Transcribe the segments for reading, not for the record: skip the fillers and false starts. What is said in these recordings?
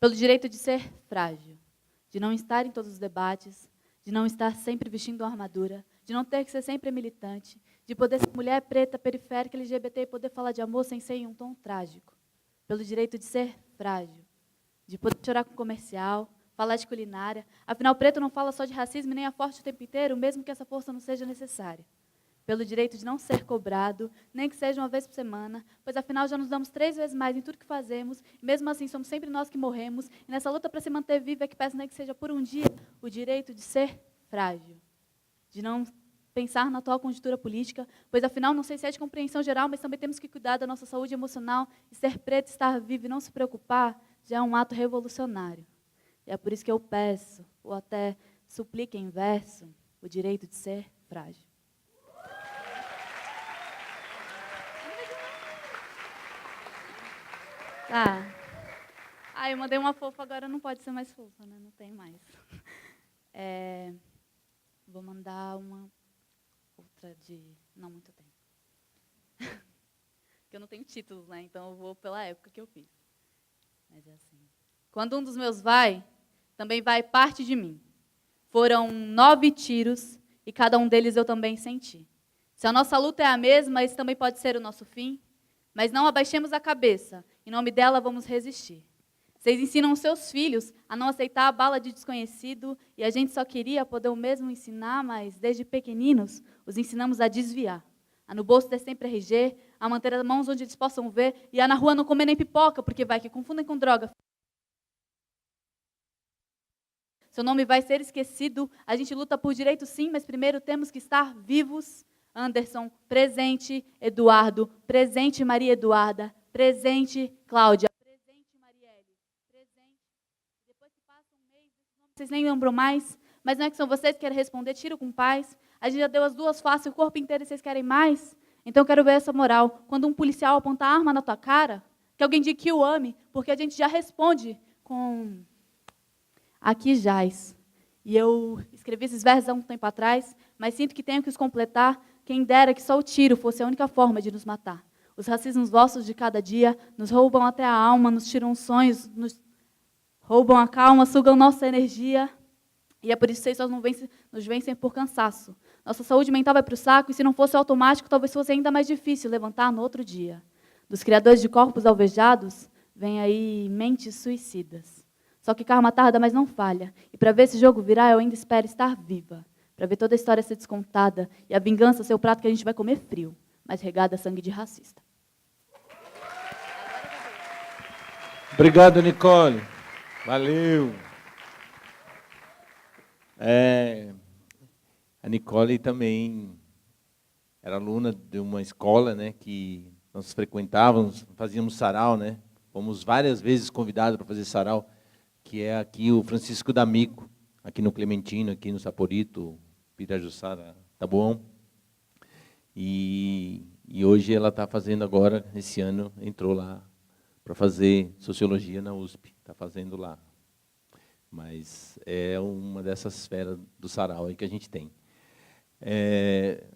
pelo direito de ser frágil, de não estar em todos os debates, de não estar sempre vestindo uma armadura, de não ter que ser sempre militante, de poder ser mulher preta, periférica, LGBT e poder falar de amor sem ser em um tom trágico, pelo direito de ser frágil, de poder chorar com comercial, falar de culinária. Afinal, preto não fala só de racismo e nem é forte o tempo inteiro, mesmo que essa força não seja necessária. Pelo direito de não ser cobrado, nem que seja uma vez por semana, pois afinal já nos damos 3 vezes mais em tudo que fazemos, e mesmo assim somos sempre nós que morremos, e nessa luta para se manter viva é que peço nem que seja por um dia o direito de ser frágil, de não pensar na atual conjuntura política, pois afinal não sei se é de compreensão geral, mas também temos que cuidar da nossa saúde emocional, e ser preto, estar vivo e não se preocupar já é um ato revolucionário. E é por isso que eu peço, ou até suplico em verso, o direito de ser frágil. Tá. Ah, eu mandei uma fofa, agora não pode ser mais fofa, né? Não tem mais. Vou mandar uma outra de não muito tempo. Porque eu não tenho títulos, né? Então eu vou pela época que eu fiz. Mas é assim. Quando um dos meus vai, também vai parte de mim. Foram 9 tiros e cada um deles eu também senti. Se a nossa luta é a mesma, esse também pode ser o nosso fim. Mas não abaixemos a cabeça. Em nome dela, vamos resistir. Vocês ensinam os seus filhos a não aceitar a bala de desconhecido e a gente só queria poder o mesmo ensinar, mas desde pequeninos os ensinamos a desviar. A no bolso ter sempre RG, a manter as mãos onde eles possam ver e a na rua não comer nem pipoca, porque vai que confundem com droga. Seu nome vai ser esquecido, a gente luta por direito sim, mas primeiro temos que estar vivos. Anderson, presente. Eduardo, presente. Maria Eduarda, presente. Cláudia, presente. Marielle, presente. Depois que passa um mês, vocês nem lembram mais, mas não é que são vocês que querem responder, tiro com paz. A gente já deu as 2 faces, o corpo inteiro, e vocês querem mais? Então eu quero ver essa moral. Quando um policial apontar a arma na tua cara, que alguém diga que o ame, porque a gente já responde com... Aqui jaz. E eu escrevi esses versos há um tempo atrás, mas sinto que tenho que os completar. Quem dera que só o tiro fosse a única forma de nos matar. Os racismos vossos de cada dia nos roubam até a alma, nos tiram os sonhos, nos roubam a calma, sugam nossa energia. E é por isso que vocês só nos vencem por cansaço. Nossa saúde mental vai para o saco, e se não fosse automático, talvez fosse ainda mais difícil levantar no outro dia. Dos criadores de corpos alvejados, vem aí mentes suicidas. Só que karma tarda, mas não falha. E para ver esse jogo virar, eu ainda espero estar viva. Para ver toda a história ser descontada e a vingança ser o prato que a gente vai comer frio, mas regada a sangue de racista. Obrigado, Nicole. Valeu. A Nicole também era aluna de uma escola, né, que nós frequentávamos, fazíamos sarau, né? Fomos várias vezes convidados para fazer sarau, que é aqui o Francisco D'Amico, aqui no Clementino, aqui no Saporito, Pirajussara, Taboão. E hoje ela está fazendo agora, esse ano, entrou lá para fazer Sociologia na USP, está fazendo lá. Mas é uma dessas esferas do sarau aí que a gente tem.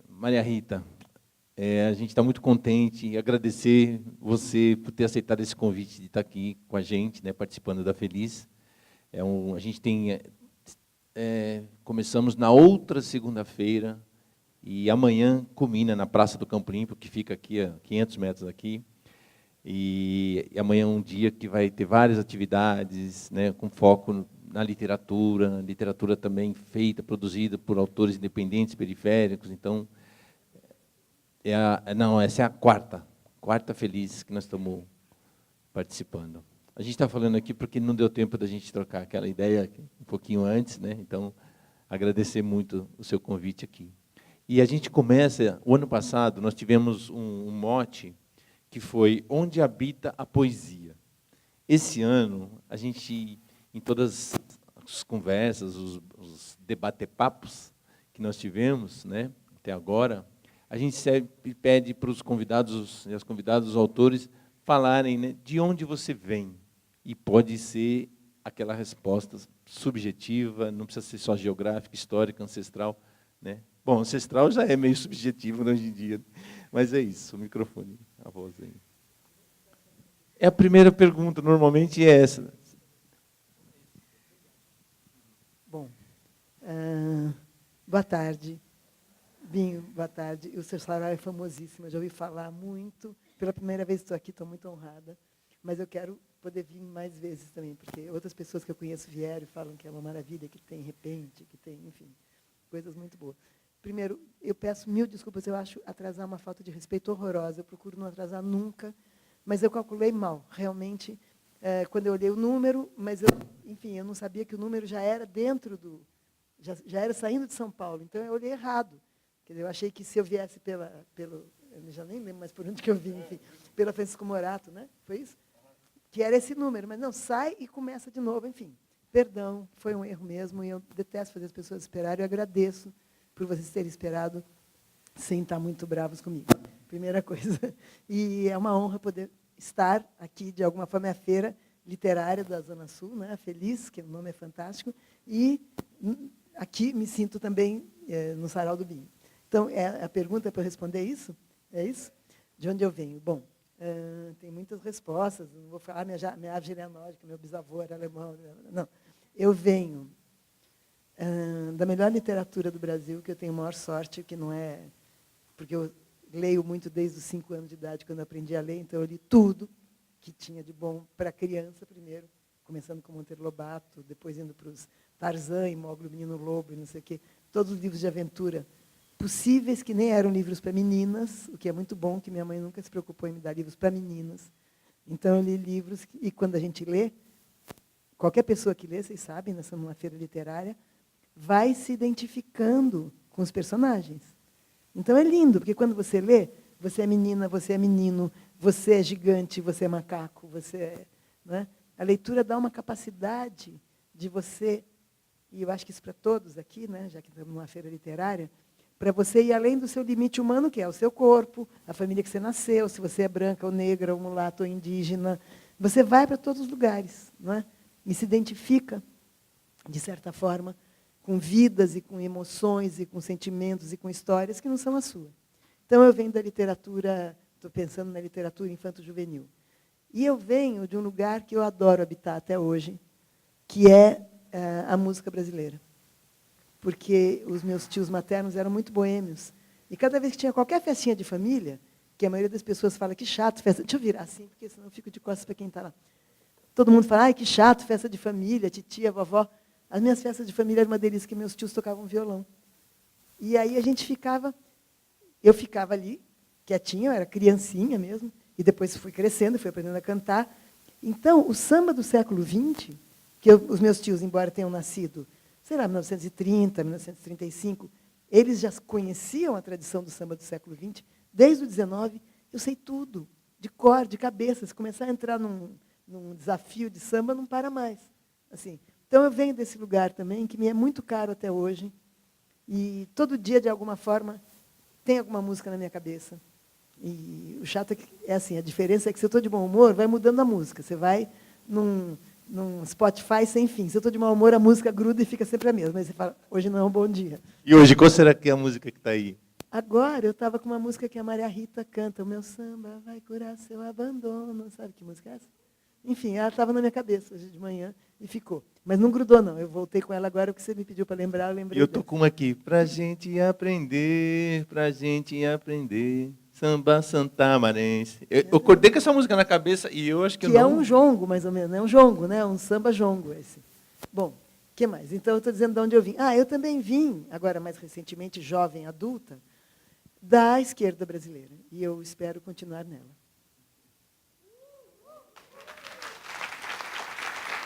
Maria Rita, a gente está muito contente e agradecer você por ter aceitado esse convite de estar aqui com a gente, né, participando da Feliz. A gente tem... começamos na outra segunda-feira e amanhã culmina na Praça do Campo Limpo, que fica aqui a 500 metros daqui. E amanhã é um dia que vai ter várias atividades, né, com foco na literatura também feita, produzida por autores independentes, periféricos. Então, essa é a quarta Feliz que nós estamos participando. A gente está falando aqui porque não deu tempo da gente trocar aquela ideia um pouquinho antes, né? Então, agradecer muito o seu convite aqui. E a gente começa, o ano passado, nós tivemos um mote que foi Onde Habita a Poesia. Esse ano, a gente, em todas as conversas, os debate-papos que nós tivemos, né, até agora, a gente sempre pede para os convidados e as convidadas, os autores, falarem, né, de onde você vem. E pode ser aquela resposta subjetiva, não precisa ser só geográfica, histórica, ancestral, né? Bom, ancestral já é meio subjetivo, né, hoje em dia. Mas é isso, o microfone, a voz aí. A primeira pergunta, normalmente, é essa. Boa tarde. Binho, boa tarde. O seu Sarau é famosíssimo, eu já ouvi falar muito. Pela primeira vez estou aqui, estou muito honrada. Mas eu quero poder vir mais vezes também, porque outras pessoas que eu conheço vieram e falam que é uma maravilha, que tem repente, que tem, enfim, coisas muito boas. Primeiro, eu peço 1000 desculpas, eu acho atrasar uma falta de respeito horrorosa, eu procuro não atrasar nunca, mas eu calculei mal, realmente, quando eu olhei o número, mas, enfim, eu não sabia que o número já era dentro do... Já era saindo de São Paulo, então eu olhei errado. Quer dizer, eu achei que se eu viesse pelo... Eu já nem lembro mais por onde que eu vim, enfim, pela Francisco Morato, né? Foi isso? Que era esse número, mas não, sai e começa de novo, enfim. Perdão, foi um erro mesmo, e eu detesto fazer as pessoas esperarem, eu agradeço por vocês terem esperado sem estar muito bravos comigo. Primeira coisa. E é uma honra poder estar aqui, de alguma forma, é a Feira Literária da Zona Sul, né? Feliz, que o nome é fantástico, e aqui me sinto também no Sarau do Binho. Então, a pergunta para eu responder isso? É isso? De onde eu venho? Bom, tem muitas respostas, não vou falar minha árvore genealógica, meu bisavô era alemão. Não, eu venho da melhor literatura do Brasil, que eu tenho a maior sorte, que não é... Porque eu leio muito desde os 5 anos de idade, quando eu aprendi a ler, então eu li tudo que tinha de bom para criança, primeiro, começando com Monteiro Lobato, depois indo para os Tarzan, e Mowgli, o Menino Lobo, e não sei o quê, todos os livros de aventura possíveis, que nem eram livros para meninas, o que é muito bom, que minha mãe nunca se preocupou em me dar livros para meninas. Então, eu li livros, e quando a gente lê, qualquer pessoa que lê, vocês sabem, nessa numa feira literária, vai se identificando com os personagens. Então, é lindo, porque quando você lê, você é menina, você é menino, você é gigante, você é macaco, você é... Né? A leitura dá uma capacidade de você, e eu acho que isso para todos aqui, né, já que estamos numa feira literária, para você ir além do seu limite humano, que é o seu corpo, a família que você nasceu, se você é branca ou negra, ou mulato ou indígena. Você vai para todos os lugares, não é? E se identifica, de certa forma, com vidas e com emoções e com sentimentos e com histórias que não são a sua. Então, eu venho da literatura, estou pensando na literatura infanto-juvenil. E eu venho de um lugar que eu adoro habitar até hoje, que é a música brasileira. Porque os meus tios maternos eram muito boêmios. E cada vez que tinha qualquer festinha de família, que a maioria das pessoas fala que chato, festa... Deixa eu virar assim, porque senão eu fico de costas para quem está lá. Todo mundo fala, ai, que chato, festa de família, titia, vovó. As minhas festas de família eram uma delícia, que meus tios tocavam violão. E aí a gente ficava... Eu ficava ali, quietinha, eu era criancinha mesmo, e depois fui crescendo, fui aprendendo a cantar. Então, o samba do século XX, que os meus tios, embora tenham nascido, sei lá, 1930, 1935, eles já conheciam a tradição do samba do século XX. Desde o XIX, eu sei tudo, de cor, de cabeça. Se começar a entrar num desafio de samba, não para mais. Assim, então, eu venho desse lugar também, que me é muito caro até hoje. E todo dia, de alguma forma, tem alguma música na minha cabeça. E o chato é assim, a diferença é que se eu estou de bom humor, vai mudando a música. Você vai num Spotify sem fim. Se eu estou de mau humor, a música gruda e fica sempre a mesma. Aí você fala, hoje não é um bom dia. E hoje, qual será que é a música que está aí? Agora, eu estava com uma música que a Maria Rita canta, o meu samba vai curar seu abandono. Sabe que música é essa? Enfim, ela estava na minha cabeça hoje de manhã e ficou. Mas não grudou, não. Eu voltei com ela agora, o que você me pediu para lembrar, eu lembrei. E eu estou com uma aqui. Pra gente aprender, samba santamarense. Eu acordei com essa música na cabeça e eu acho que eu não... é um jongo, mais ou menos. É um jongo, né? Um samba jongo esse. Bom, o que mais? Então, eu estou dizendo de onde eu vim. Eu também vim, agora mais recentemente, jovem, adulta, da esquerda brasileira. E eu espero continuar nela.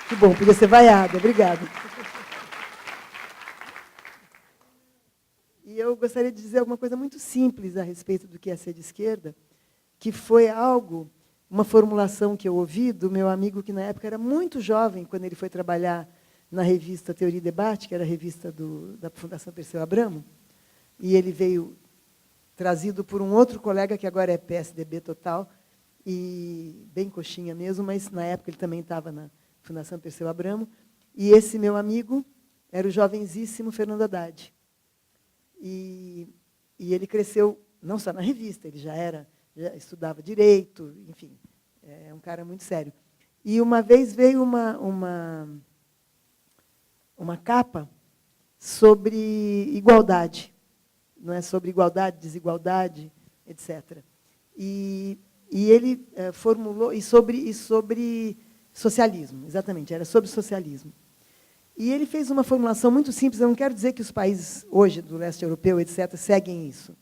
Que bom, podia ser vaiada. Obrigada. E eu gostaria de dizer alguma coisa muito simples a respeito do que é ser de esquerda, que foi uma formulação que eu ouvi do meu amigo, que na época era muito jovem, quando ele foi trabalhar na revista Teoria e Debate, que era a revista da Fundação Perseu Abramo, e ele veio trazido por um outro colega, que agora é PSDB total, e bem coxinha mesmo, mas na época ele também estava na Fundação Perseu Abramo, e esse meu amigo era o jovenzíssimo Fernando Haddad. E ele cresceu, não só na revista, ele já estudava direito, enfim, é um cara muito sério. E uma vez veio uma capa sobre igualdade, não é sobre igualdade, desigualdade, etc. E ele formulou e sobre socialismo, exatamente, era sobre socialismo. E ele fez uma formulação muito simples. Eu não quero dizer que os países hoje do leste europeu, etc., seguem isso,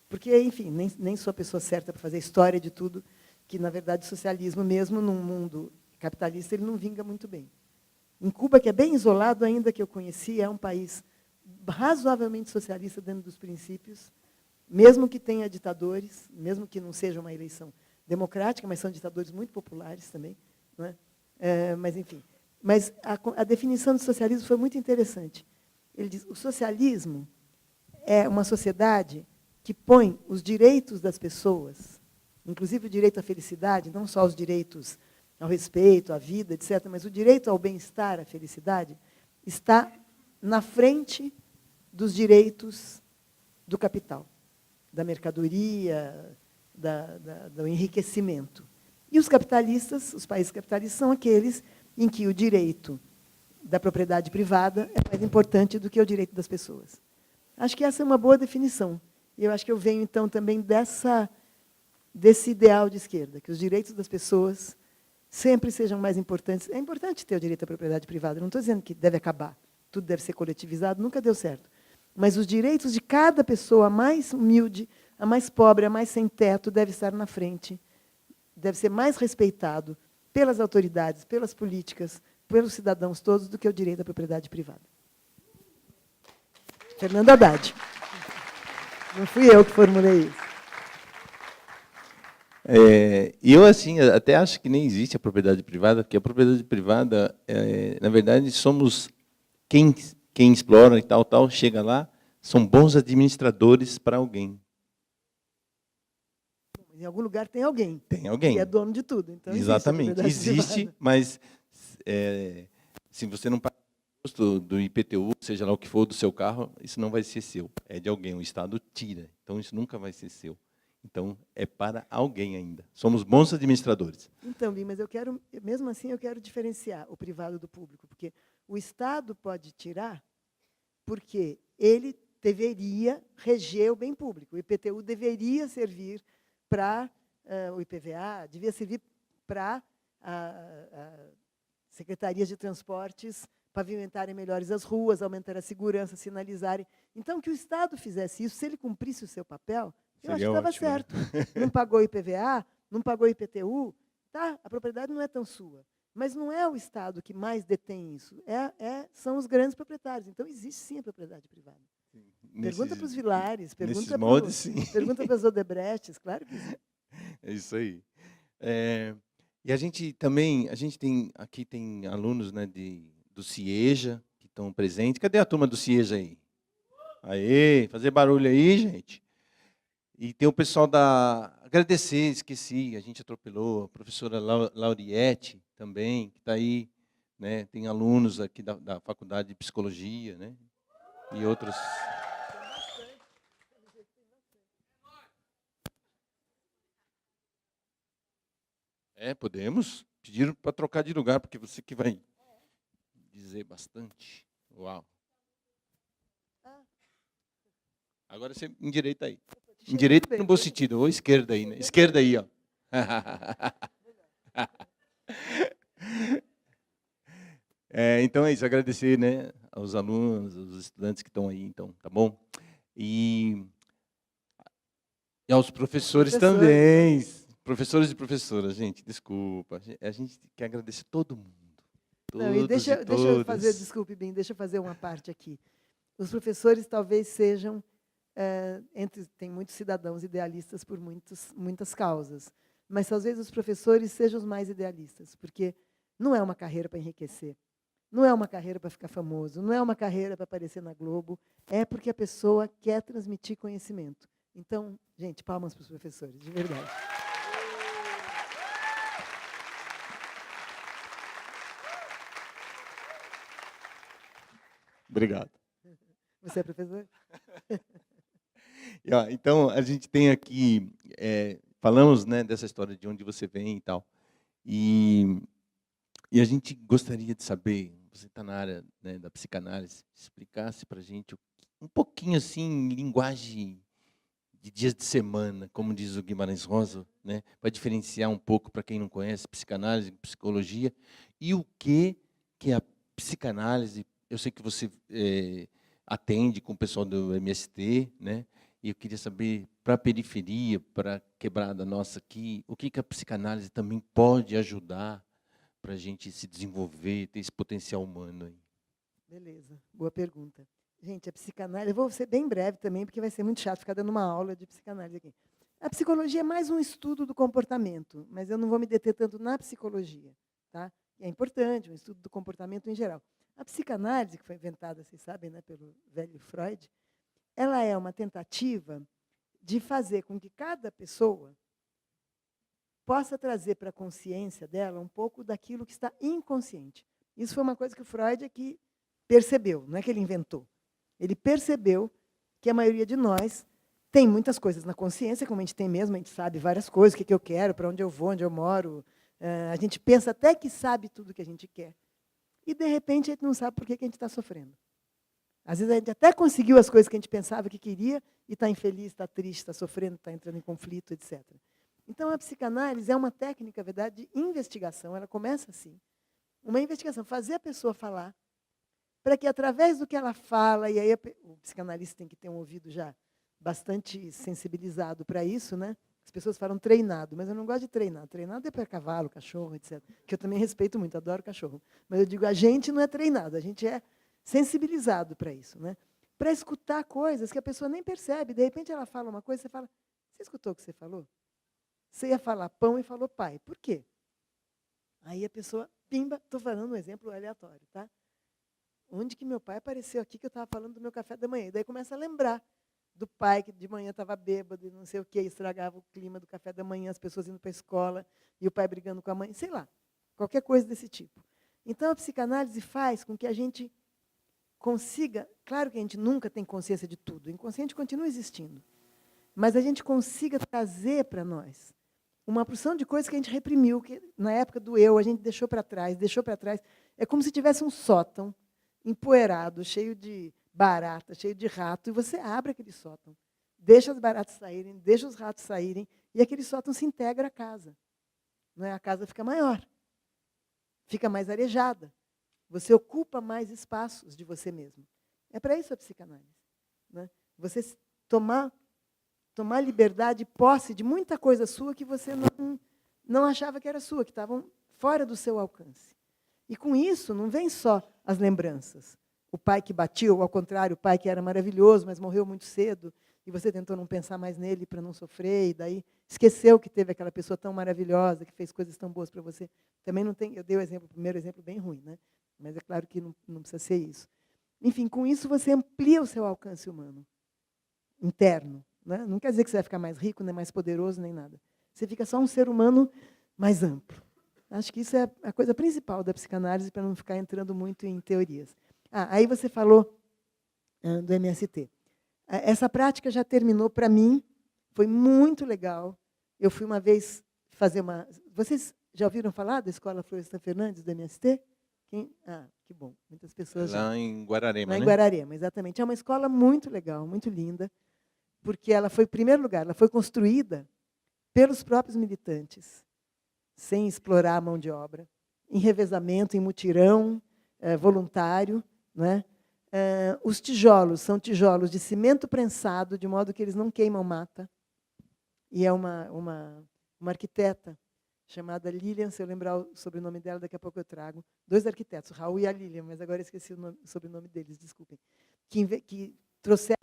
porque, enfim, nem sou a pessoa certa para fazer história de tudo, que, na verdade, o socialismo, mesmo num mundo capitalista, ele não vinga muito bem. Em Cuba, que é bem isolado, ainda que eu conheci, é um país razoavelmente socialista dentro dos princípios, mesmo que tenha ditadores, mesmo que não seja uma eleição democrática, mas são ditadores muito populares também. Não é? Mas, enfim. Mas a definição do socialismo foi muito interessante. Ele diz: o socialismo é uma sociedade que põe os direitos das pessoas, inclusive o direito à felicidade, não só os direitos ao respeito, à vida, etc., mas o direito ao bem-estar, à felicidade, está na frente dos direitos do capital, da mercadoria, do enriquecimento. E os capitalistas, os países capitalistas, são aqueles em que o direito da propriedade privada é mais importante do que o direito das pessoas. Acho que essa é uma boa definição. E eu acho que eu venho, então, também desse ideal de esquerda, que os direitos das pessoas sempre sejam mais importantes. É importante ter o direito à propriedade privada, não estou dizendo que deve acabar, tudo deve ser coletivizado, nunca deu certo. Mas os direitos de cada pessoa, a mais humilde, a mais pobre, a mais sem teto, deve estar na frente, deve ser mais respeitado pelas autoridades, pelas políticas, pelos cidadãos todos, do que o direito à propriedade privada. Fernando Haddad. Não fui eu que formulei isso. Eu, assim, até acho que nem existe a propriedade privada, porque a propriedade privada, na verdade, somos quem explora e tal, chega lá, são bons administradores para alguém. Em algum lugar tem alguém. Tem alguém. Que é dono de tudo. Então, exatamente. Existe, mas se você não paga o imposto do IPTU, seja lá o que for, do seu carro, isso não vai ser seu. É de alguém. O Estado tira. Então, isso nunca vai ser seu. Então, é para alguém ainda. Somos bons administradores. Então, Bim, mas mesmo assim, eu quero diferenciar o privado do público, porque o Estado pode tirar porque ele deveria reger o bem público. O IPTU deveria servir para o IPVA, devia servir para secretarias de transportes pavimentarem melhores as ruas, aumentar a segurança, sinalizarem. Então, que o Estado fizesse isso, se ele cumprisse o seu papel, eu acho que estava certo. Não pagou IPVA, não pagou IPTU, tá? A propriedade não é tão sua. Mas não é o Estado que mais detém isso, são os grandes proprietários. Então, existe sim a propriedade privada. Pergunta para os Vilares, pergunta para as Odebrechts, claro que sim. É isso aí. E a gente tem aqui tem alunos, né, do CIEJA que estão presentes. Cadê a turma do CIEJA aí? Aê, fazer barulho aí, gente. E tem o pessoal agradecer, esqueci, a gente atropelou, a professora Lauriette também, que está aí, né? Tem alunos aqui da Faculdade de Psicologia, né? E outros. Podemos. Pediram para trocar de lugar, porque você que vai dizer bastante. Uau. Agora você endireita aí. Endireita no bom sentido, ou esquerda aí, né? Esquerda aí, ó. Então é isso, agradecer, né, aos alunos, aos estudantes que estão aí, então, tá bom? E aos professores também. Professores e professoras, gente, desculpa. A gente quer agradecer todo mundo. Não, e deixa eu fazer, desculpe, Bim, deixa eu fazer uma parte aqui. Os professores talvez sejam, tem muitos cidadãos idealistas por muitas causas, mas talvez os professores sejam os mais idealistas, porque não é uma carreira para enriquecer, não é uma carreira para ficar famoso, não é uma carreira para aparecer na Globo, é porque a pessoa quer transmitir conhecimento. Então, gente, palmas para os professores, de verdade. Obrigado. Você é professor? Então, a gente tem aqui, falamos, né, dessa história de onde você vem e tal, e a gente gostaria de saber, você está na área, né, da psicanálise, explicasse para a gente um pouquinho assim, em linguagem de dias de semana, como diz o Guimarães Rosa, né, para diferenciar um pouco para quem não conhece psicanálise, psicologia, e o que é a psicanálise. Eu sei que você atende com o pessoal do MST, né? E eu queria saber, para a periferia, para a quebrada nossa aqui, o que a psicanálise também pode ajudar para a gente se desenvolver, ter esse potencial humano aí. Beleza, boa pergunta. Gente, a psicanálise, eu vou ser bem breve também, porque vai ser muito chato ficar dando uma aula de psicanálise aqui. A psicologia é mais um estudo do comportamento, mas eu não vou me deter tanto na psicologia, tá? É importante, um estudo do comportamento em geral. A psicanálise, que foi inventada, vocês sabem, né, pelo velho Freud, ela é uma tentativa de fazer com que cada pessoa possa trazer para a consciência dela um pouco daquilo que está inconsciente. Isso foi uma coisa que o Freud aqui percebeu, não é que ele inventou. Ele percebeu que a maioria de nós tem muitas coisas na consciência, como a gente tem mesmo, a gente sabe várias coisas, o que eu quero, para onde eu vou, onde eu moro. A gente pensa até que sabe tudo o que a gente quer. E, de repente, a gente não sabe por que a gente está sofrendo. Às vezes, a gente até conseguiu as coisas que a gente pensava que queria e está infeliz, está triste, está sofrendo, está entrando em conflito, etc. Então, a psicanálise é uma técnica, na verdade, de investigação. Ela começa assim. Uma investigação, fazer a pessoa falar, para que, através do que ela fala, e aí o psicanalista tem que ter um ouvido já bastante sensibilizado para isso, né? As pessoas falam treinado, mas eu não gosto de treinar. Treinado é para cavalo, cachorro, etc. Que eu também respeito muito, adoro cachorro. Mas eu digo, a gente não é treinado, a gente é sensibilizado para isso, né? Para escutar coisas que a pessoa nem percebe. De repente, ela fala uma coisa, você fala, você escutou o que você falou? Você ia falar pão e falou pai. Por quê? Aí a pessoa, pimba, estou falando um exemplo aleatório, tá? Onde que meu pai apareceu aqui que eu estava falando do meu café da manhã? E daí começa a lembrar do pai que de manhã estava bêbado e não sei o quê, estragava o clima do café da manhã, as pessoas indo para a escola e o pai brigando com a mãe, sei lá, qualquer coisa desse tipo. Então, a psicanálise faz com que a gente consiga, claro que a gente nunca tem consciência de tudo, o inconsciente continua existindo, mas a gente consiga trazer para nós uma porção de coisas que a gente reprimiu, que na época do eu, a gente deixou para trás. É como se tivesse um sótão empoeirado, cheio de barata, cheio de rato, e você abre aquele sótão, deixa as baratas saírem, deixa os ratos saírem, e aquele sótão se integra à casa. Não é? A casa fica maior, fica mais arejada. Você ocupa mais espaços de você mesmo. É para isso a psicanálise. Né? Você tomar liberdade, posse de muita coisa sua que você não achava que era sua, que estavam fora do seu alcance. E com isso, não vem só as lembranças. O pai que batia, ou ao contrário, o pai que era maravilhoso, mas morreu muito cedo, e você tentou não pensar mais nele para não sofrer, e daí esqueceu que teve aquela pessoa tão maravilhosa, que fez coisas tão boas para você. Também não tem, eu dei o primeiro exemplo bem ruim, né? Mas é claro que não precisa ser isso. Enfim, com isso você amplia o seu alcance humano, interno. Né? Não quer dizer que você vai ficar mais rico, nem mais poderoso, nem nada. Você fica só um ser humano mais amplo. Acho que isso é a coisa principal da psicanálise, para não ficar entrando muito em teorias. Aí você falou do MST. Essa prática já terminou para mim, foi muito legal. Eu fui uma vez fazer uma... Vocês já ouviram falar da Escola Florestan Fernandes, do MST? Que bom, muitas pessoas já. Lá em Guararema, Lá né? em Guararema, exatamente. É uma escola muito legal, muito linda, porque ela foi, em primeiro lugar, ela foi construída pelos próprios militantes, sem explorar a mão de obra, em revezamento, em mutirão, voluntário. Né? Os tijolos são tijolos de cimento prensado, de modo que eles não queimam mata. E é uma arquiteta chamada Lilian, se eu lembrar o sobrenome dela, daqui a pouco eu trago. 2 arquitetos, o Raul e a Lilian, mas agora eu esqueci o sobrenome deles, desculpem. Que trouxeram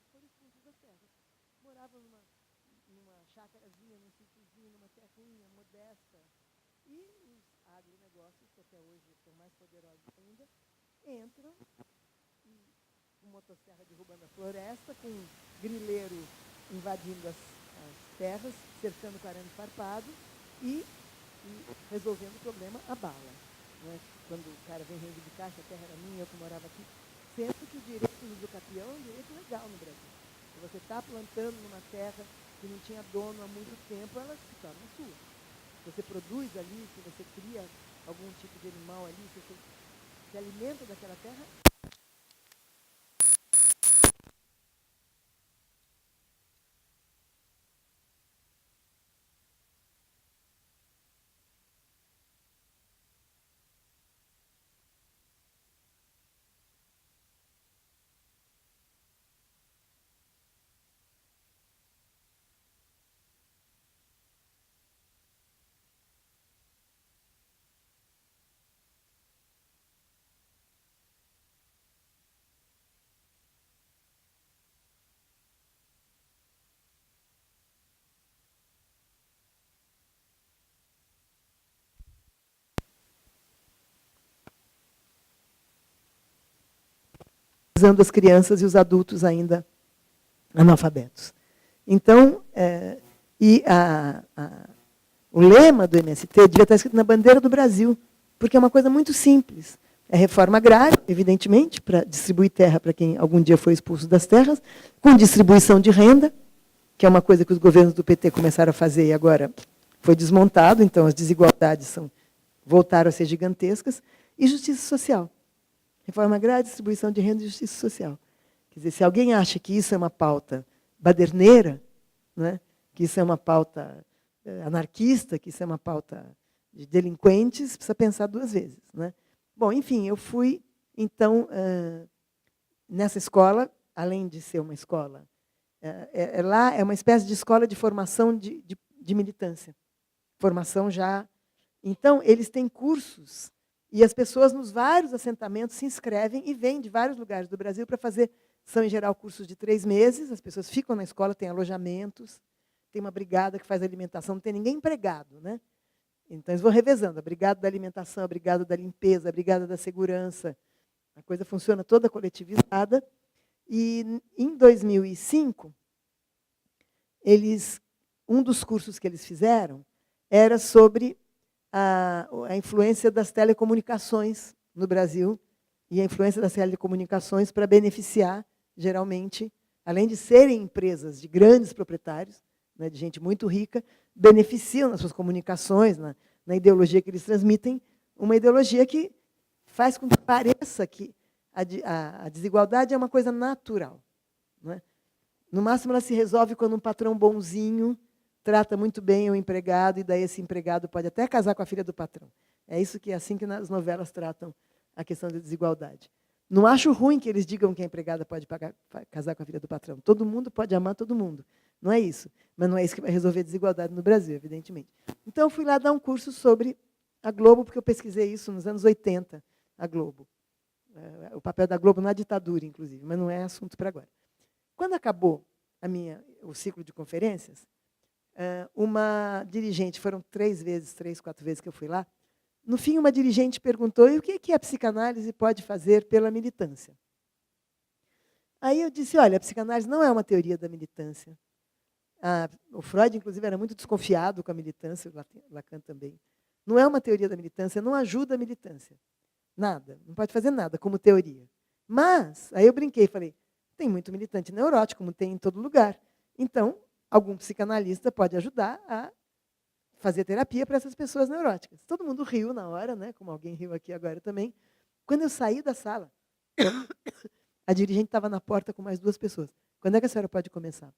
forçados foram expulsos das terras. Moravam numa chácarazinha, num sítiozinho, numa terrinha modesta. E os agronegócios, que até hoje são mais poderosos ainda, entram com motosserra derrubando a floresta, com grileiro invadindo as terras, cercando com arame farpado e resolvendo o problema a bala. Né? Quando o cara vem reivindicar que a terra era minha, eu que morava aqui, sendo que o direito do usucapião é um direito legal no Brasil. Se você está plantando numa terra que não tinha dono há muito tempo, ela se torna sua. Se você produz ali, se você cria algum tipo de animal ali, se você se alimenta daquela terra, usando as crianças e os adultos ainda analfabetos. Então, o lema do MST devia estar escrito na bandeira do Brasil, porque é uma coisa muito simples. É reforma agrária, evidentemente, para distribuir terra para quem algum dia foi expulso das terras, com distribuição de renda, que é uma coisa que os governos do PT começaram a fazer e agora foi desmontado, então as desigualdades voltaram a ser gigantescas, e justiça social. Reforma agrária, distribuição de renda e justiça social. Quer dizer, se alguém acha que isso é uma pauta baderneira, né, que isso é uma pauta anarquista, que isso é uma pauta de delinquentes, precisa pensar duas vezes. Né? Bom, enfim, eu fui, então, nessa escola, além de ser uma escola, lá é uma espécie de escola de formação de militância. Formação já... Então, eles têm cursos, e as pessoas nos vários assentamentos se inscrevem e vêm de vários lugares do Brasil para fazer, são em geral cursos de 3 meses, as pessoas ficam na escola, têm alojamentos, tem uma brigada que faz alimentação, não tem ninguém empregado. Né? Então, eles vão revezando, a brigada da alimentação, a brigada da limpeza, a brigada da segurança, a coisa funciona toda coletivizada. E, em 2005, um dos cursos que eles fizeram era sobre a influência das telecomunicações no Brasil e a influência das telecomunicações para beneficiar, geralmente, além de serem empresas de grandes proprietários, né, de gente muito rica, beneficiam nas suas comunicações, na ideologia que eles transmitem, uma ideologia que faz com que pareça que a desigualdade é uma coisa natural. Né? No máximo, ela se resolve quando um patrão bonzinho trata muito bem o empregado, e daí esse empregado pode até casar com a filha do patrão. É isso que é assim que nas novelas tratam a questão da desigualdade. Não acho ruim que eles digam que a empregada pode casar com a filha do patrão. Todo mundo pode amar todo mundo. Não é isso. Mas não é isso que vai resolver a desigualdade no Brasil, evidentemente. Então, eu fui lá dar um curso sobre a Globo, porque eu pesquisei isso nos anos 80, a Globo. O papel da Globo na ditadura, inclusive, mas não é assunto para agora. Quando acabou o ciclo de conferências, uma dirigente, foram 3, 4 vezes que eu fui lá, no fim, uma dirigente perguntou: e o que a psicanálise pode fazer pela militância? Aí eu disse: olha, a psicanálise não é uma teoria da militância. O Freud, inclusive, era muito desconfiado com a militância, o Lacan também. Não é uma teoria da militância, não ajuda a militância. Nada, não pode fazer nada como teoria. Mas, aí eu brinquei e falei, tem muito militante neurótico, como tem em todo lugar. Então, algum psicanalista pode ajudar a fazer terapia para essas pessoas neuróticas. Todo mundo riu na hora, né? Como alguém riu aqui agora também. Quando eu saí da sala, a dirigente estava na porta com mais 2 pessoas. Quando é que a senhora pode começar?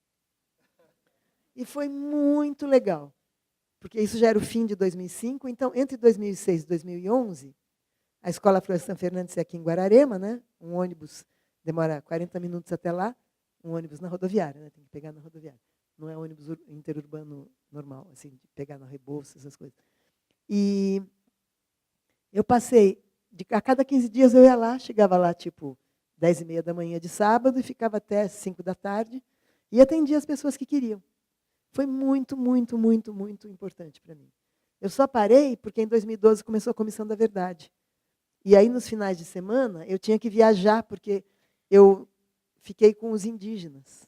E foi muito legal, porque isso já era o fim de 2005. Então, entre 2006 e 2011, a Escola Florestan Fernandes é aqui em Guararema, né? Um ônibus demora 40 minutos até lá, um ônibus na rodoviária, né? Tem que pegar na rodoviária. Não é ônibus interurbano normal, assim, de pegar na Rebouças, essas coisas. E eu passei, a cada 15 dias eu ia lá, chegava lá tipo 10h30 da manhã de sábado e ficava até 5 da tarde e atendia as pessoas que queriam. Foi muito, muito, muito, muito importante para mim. Eu só parei porque em 2012 começou a Comissão da Verdade. E aí, nos finais de semana, eu tinha que viajar, porque eu fiquei com os indígenas.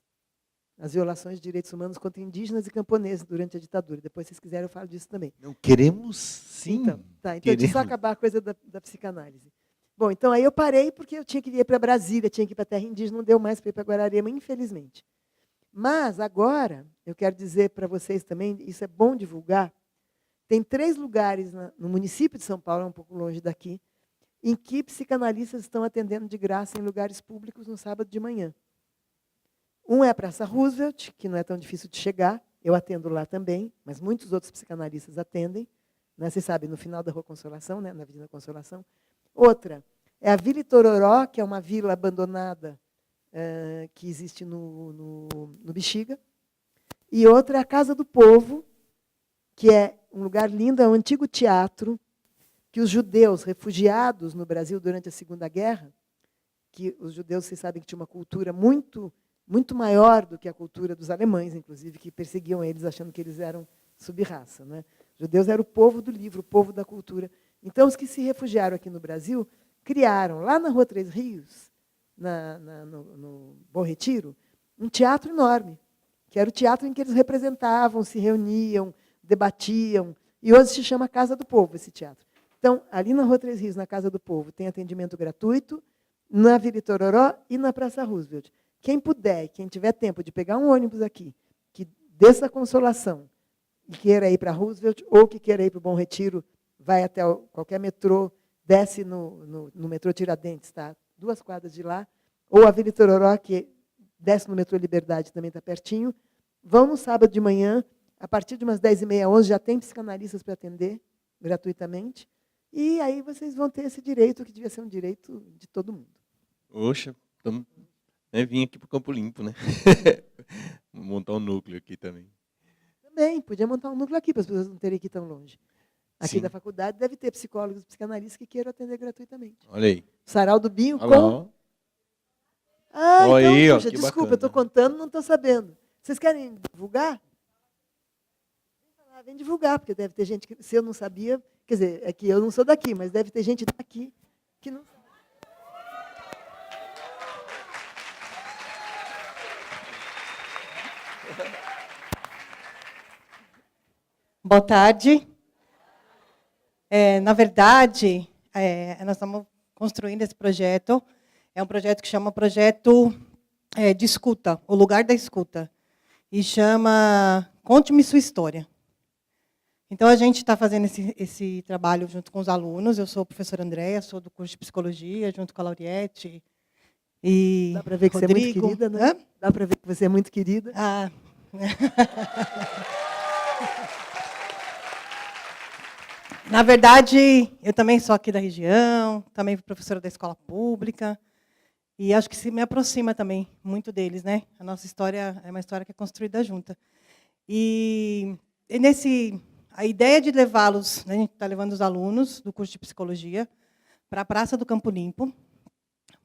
As violações de direitos humanos contra indígenas e camponeses durante a ditadura. Depois, se vocês quiserem, eu falo disso também. Não, queremos sim. Então deixa eu só acabar a coisa da psicanálise. Bom, então aí eu parei porque eu tinha que ir para Brasília, tinha que ir para a terra indígena, não deu mais para ir para Guararema, infelizmente. Mas agora, eu quero dizer para vocês também, isso é bom divulgar, tem 3 lugares no município de São Paulo, é um pouco longe daqui, em que psicanalistas estão atendendo de graça em lugares públicos no sábado de manhã. Um é a Praça Roosevelt, que não é tão difícil de chegar, eu atendo lá também, mas muitos outros psicanalistas atendem, né? Vocês sabem, no final da Rua Consolação, né? Na Avenida Consolação. Outra é a Vila Itororó, que é uma vila abandonada que existe no Bexiga. E outra é a Casa do Povo, que é um lugar lindo, é um antigo teatro, que os judeus refugiados no Brasil durante a Segunda Guerra, que os judeus, vocês sabem que tinha uma cultura muito, muito maior do que a cultura dos alemães, inclusive, que perseguiam eles achando que eles eram subraça, né? Os judeus eram o povo do livro, o povo da cultura. Então, os que se refugiaram aqui no Brasil criaram, lá na Rua Três Rios, no Bom Retiro, um teatro enorme, que era o teatro em que eles representavam, se reuniam, debatiam, e hoje se chama Casa do Povo, esse teatro. Então, ali na Rua Três Rios, na Casa do Povo, tem atendimento gratuito, na Vila Itororó e na Praça Roosevelt. Quem puder, quem tiver tempo de pegar um ônibus aqui, que dessa Consolação, e queira ir para Roosevelt, ou que queira ir para o Bom Retiro, vai até qualquer metrô, desce no metrô Tiradentes, tá? 2 quadras de lá, ou a Vila Itororó, que desce no metrô Liberdade, também está pertinho. Vão no sábado de manhã, a partir de umas 10h30, 11, já tem psicanalistas para atender, gratuitamente. E aí vocês vão ter esse direito, que devia ser um direito de todo mundo. Oxa, vim aqui para o Campo Limpo, né? Montar um núcleo aqui também. Também, podia montar um núcleo aqui, para as pessoas não terem que ir tão longe. Aqui Sim. da faculdade deve ter psicólogos e psicanalistas que queiram atender gratuitamente. Olha aí. Sarau do Binho Olha com... lá. Ah, Olha então, aí, ó, puxa, que desculpa, bacana. eu estou contando, não estou sabendo. Vocês querem divulgar? Vem divulgar, porque deve ter gente que, se eu não sabia, quer dizer, é que eu não sou daqui, mas deve ter gente daqui que não sabe. Boa tarde. Na verdade, nós estamos construindo esse projeto. É um projeto que chama Projeto de Escuta, o Lugar da Escuta. E chama Conte-me Sua História. Então, a gente está fazendo esse trabalho junto com os alunos. Eu sou a professora Andréia, sou do curso de Psicologia, junto com a Lauriette e Dá para ver que Rodrigo. você é muito querida, né? Hã? Dá para ver que você é muito querida. Ah. Na verdade, eu também sou aqui da região, também fui professora da escola pública, e acho que se me aproxima também muito deles, né? A nossa história é uma história que é construída junta. E a ideia de levá-los, né, a gente está levando os alunos do curso de psicologia para a Praça do Campo Limpo,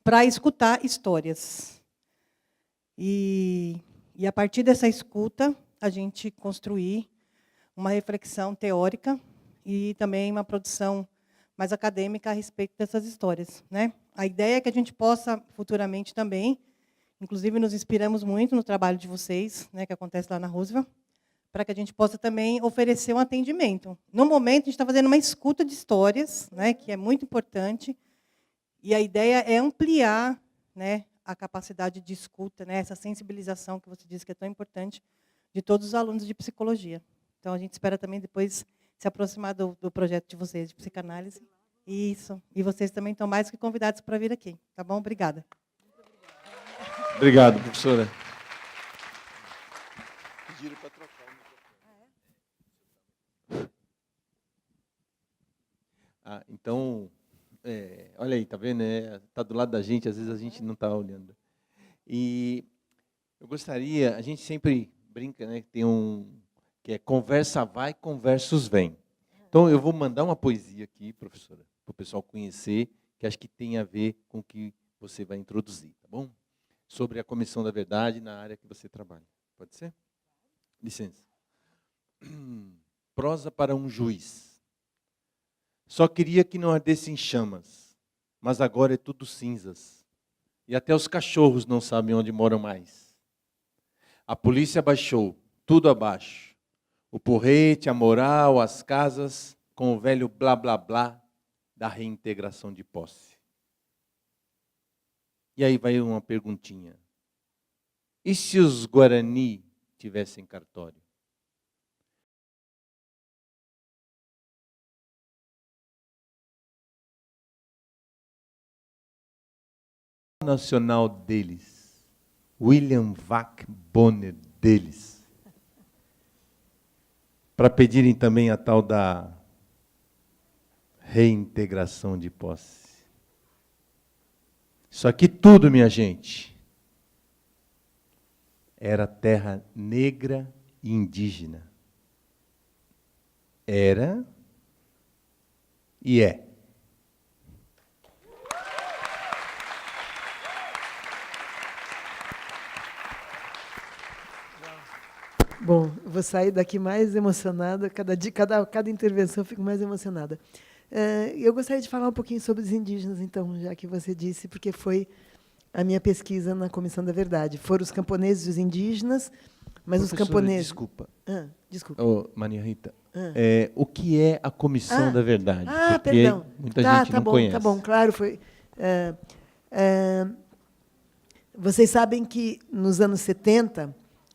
para escutar histórias. E a partir dessa escuta, a gente construir uma reflexão teórica e também uma produção mais acadêmica a respeito dessas histórias, né? A ideia é que a gente possa, futuramente também, inclusive nos inspiramos muito no trabalho de vocês, né, que acontece lá na Roosevelt, para que a gente possa também oferecer um atendimento. No momento, a gente está fazendo uma escuta de histórias, né, que é muito importante, e a ideia é ampliar, né, a capacidade de escuta, né, essa sensibilização que você disse que é tão importante, de todos os alunos de psicologia. Então, a gente espera também depois se aproximar do projeto de vocês, de psicanálise. Isso. E vocês também estão mais que convidados para vir aqui. Tá bom? Obrigada. Obrigado, professora. Pediram para trocar o microfone. Então, olha aí, tá vendo? Tá do lado da gente, às vezes a gente não está olhando. E eu gostaria, a gente sempre brinca, né? Tem que é conversa vai, conversos vem. Então, eu vou mandar uma poesia aqui, professora, para o pessoal conhecer, que acho que tem a ver com o que você vai introduzir, tá bom? Sobre a Comissão da Verdade na área que você trabalha. Pode ser? Licença. Prosa para um juiz. Só queria que não ardesse em chamas, mas agora é tudo cinzas. E até os cachorros não sabem onde moram mais. A polícia baixou, tudo abaixo. O porrete, a moral, as casas, com o velho blá blá blá da reintegração de posse. E aí vai uma perguntinha. E se os Guarani tivessem cartório? Nacional deles, William Vac Bonner deles, para pedirem também a tal da reintegração de posse. Isso aqui tudo, minha gente, era terra negra e indígena. Era e é. Bom, eu vou sair daqui mais emocionada. Cada intervenção eu fico mais emocionada. Eu gostaria de falar um pouquinho sobre os indígenas, então, já que você disse, porque foi a minha pesquisa na Comissão da Verdade. Foram os camponeses e os indígenas, mas os camponeses... Desculpa. Desculpa. Maria Rita, o que é a Comissão da Verdade? Porque Perdão. Muita gente não conhece. Tá bom, claro. Vocês sabem que, nos anos 70,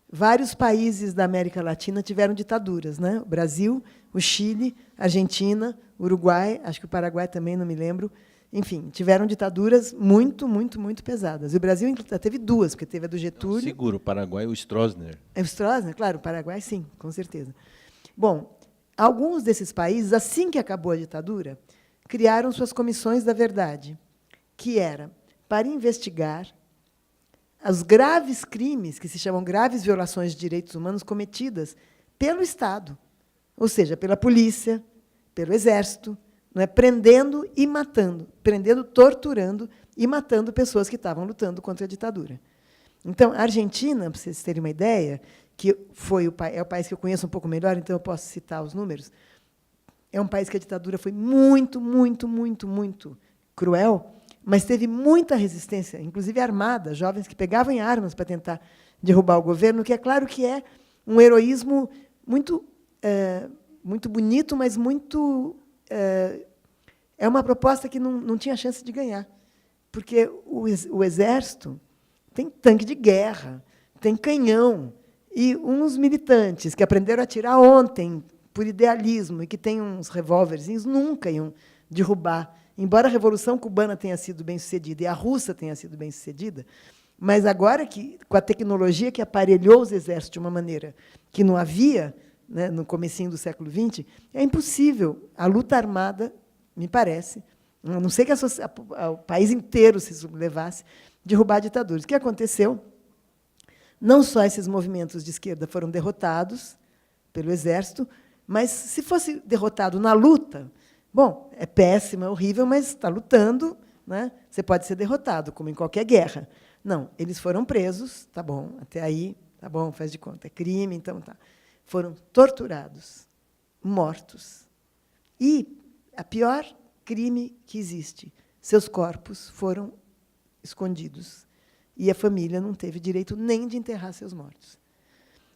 vários países da América Latina tiveram ditaduras, né? O Brasil, o Chile, a Argentina, o Uruguai, acho que o Paraguai também, não me lembro. Enfim, tiveram ditaduras muito, muito, muito pesadas. E o Brasil teve duas, porque teve a do Getúlio. Seguro, o Paraguai, o Stroessner. O Stroessner, claro, o Paraguai, sim, com certeza. Bom, alguns desses países, assim que acabou a ditadura, criaram suas comissões da verdade, que era para investigar os graves crimes, que se chamam graves violações de direitos humanos, cometidas pelo Estado, ou seja, pela polícia, pelo Exército, não é? Prendendo e matando, prendendo, torturando e matando pessoas que estavam lutando contra a ditadura. Então, a Argentina, para vocês terem uma ideia, que é o país que eu conheço um pouco melhor, então eu posso citar os números, é um país que a ditadura foi muito, muito, muito, muito cruel, mas teve muita resistência, inclusive armada, jovens que pegavam em armas para tentar derrubar o governo, que é claro que é um heroísmo muito, muito bonito, mas muito... É uma proposta que não tinha chance de ganhar, porque o Exército tem tanque de guerra, tem canhão, e uns militantes que aprenderam a atirar ontem, por idealismo, e que têm uns revólverzinhos, nunca iam derrubar. Embora a Revolução Cubana tenha sido bem-sucedida e a russa tenha sido bem-sucedida, mas agora, com a tecnologia que aparelhou os exércitos de uma maneira que não havia, né, no comecinho do século XX, é impossível a luta armada, me parece, a não ser que o país inteiro se sublevasse, derrubar ditaduras. O que aconteceu? Não só esses movimentos de esquerda foram derrotados pelo Exército, mas, se fosse derrotado na luta, bom, é péssimo, é horrível, mas está lutando, né? Você pode ser derrotado, como em qualquer guerra. Não, eles foram presos, tá bom, até aí, tá bom, faz de conta, é crime, então tá. Foram torturados, mortos. E a pior crime que existe, seus corpos foram escondidos. E a família não teve direito nem de enterrar seus mortos.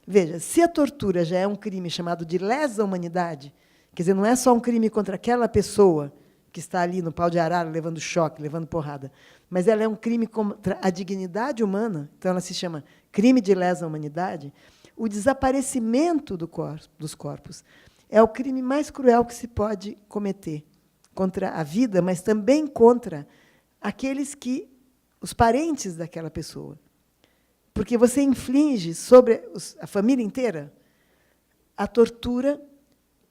Veja, se a tortura já é um crime chamado de lesa humanidade, quer dizer, não é só um crime contra aquela pessoa que está ali no pau de arara, levando choque, levando porrada, mas ela é um crime contra a dignidade humana, então ela se chama crime de lesa humanidade. O desaparecimento dos corpos é o crime mais cruel que se pode cometer contra a vida, mas também contra aqueles os parentes daquela pessoa. Porque você inflige sobre a família inteira a tortura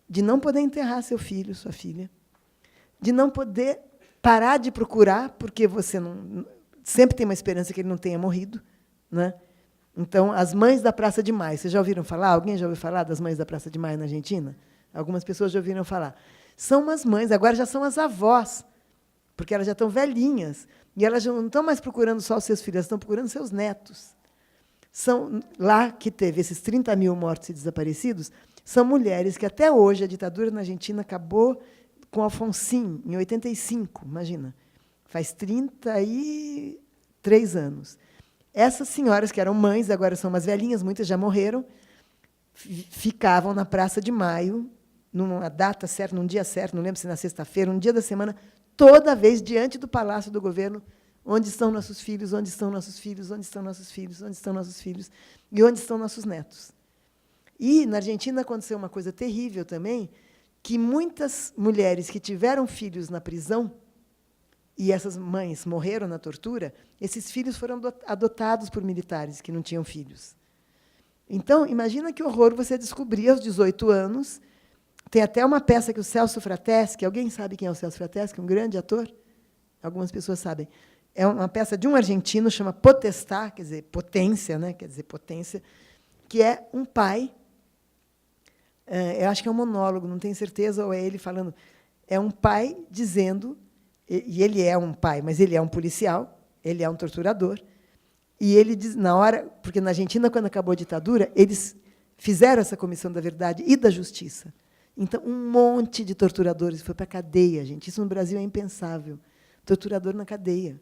de não poder enterrar seu filho, sua filha, de não poder parar de procurar, porque você sempre tem uma esperança que ele não tenha morrido, né? Então, as mães da Praça de Maio, vocês já ouviram falar? Alguém já ouviu falar das mães da Praça de Maio na Argentina? Algumas pessoas já ouviram falar. São umas mães, agora já são as avós, porque elas já estão velhinhas, E elas já não estão mais procurando só os seus filhos, elas estão procurando seus netos. São, lá que teve esses 30 mil mortos e desaparecidos, são mulheres que até hoje, a ditadura na Argentina acabou com Alfonsín, em 85, imagina. Faz 33 anos. Essas senhoras, que eram mães, agora são umas velhinhas, muitas já morreram, ficavam na Praça de Maio, numa data certa, num dia certo, não lembro se na sexta-feira, um dia da semana, toda vez diante do Palácio do Governo, onde estão nossos filhos, onde estão nossos filhos, onde estão nossos filhos, onde estão nossos filhos, e onde estão nossos netos. E, na Argentina, aconteceu uma coisa terrível também, que muitas mulheres que tiveram filhos na prisão, e essas mães morreram na tortura, esses filhos foram adotados por militares que não tinham filhos. Então, imagina que horror você descobrir aos 18 anos. Tem até uma peça que o Celso Frateschi, alguém sabe quem é o Celso Frateschi, um grande ator? Algumas pessoas sabem. É uma peça de um argentino, chama Potestá, quer dizer, potência, né? Quer dizer, potência, que é um pai, eu acho que é um monólogo, não tenho certeza, ou é ele falando, é um pai dizendo, e ele é um pai, mas ele é um policial, ele é um torturador, e ele diz, na hora, porque na Argentina, quando acabou a ditadura, eles fizeram essa comissão da verdade e da justiça. Então, um monte de torturadores foi para a cadeia, gente. Isso no Brasil é impensável. Torturador na cadeia.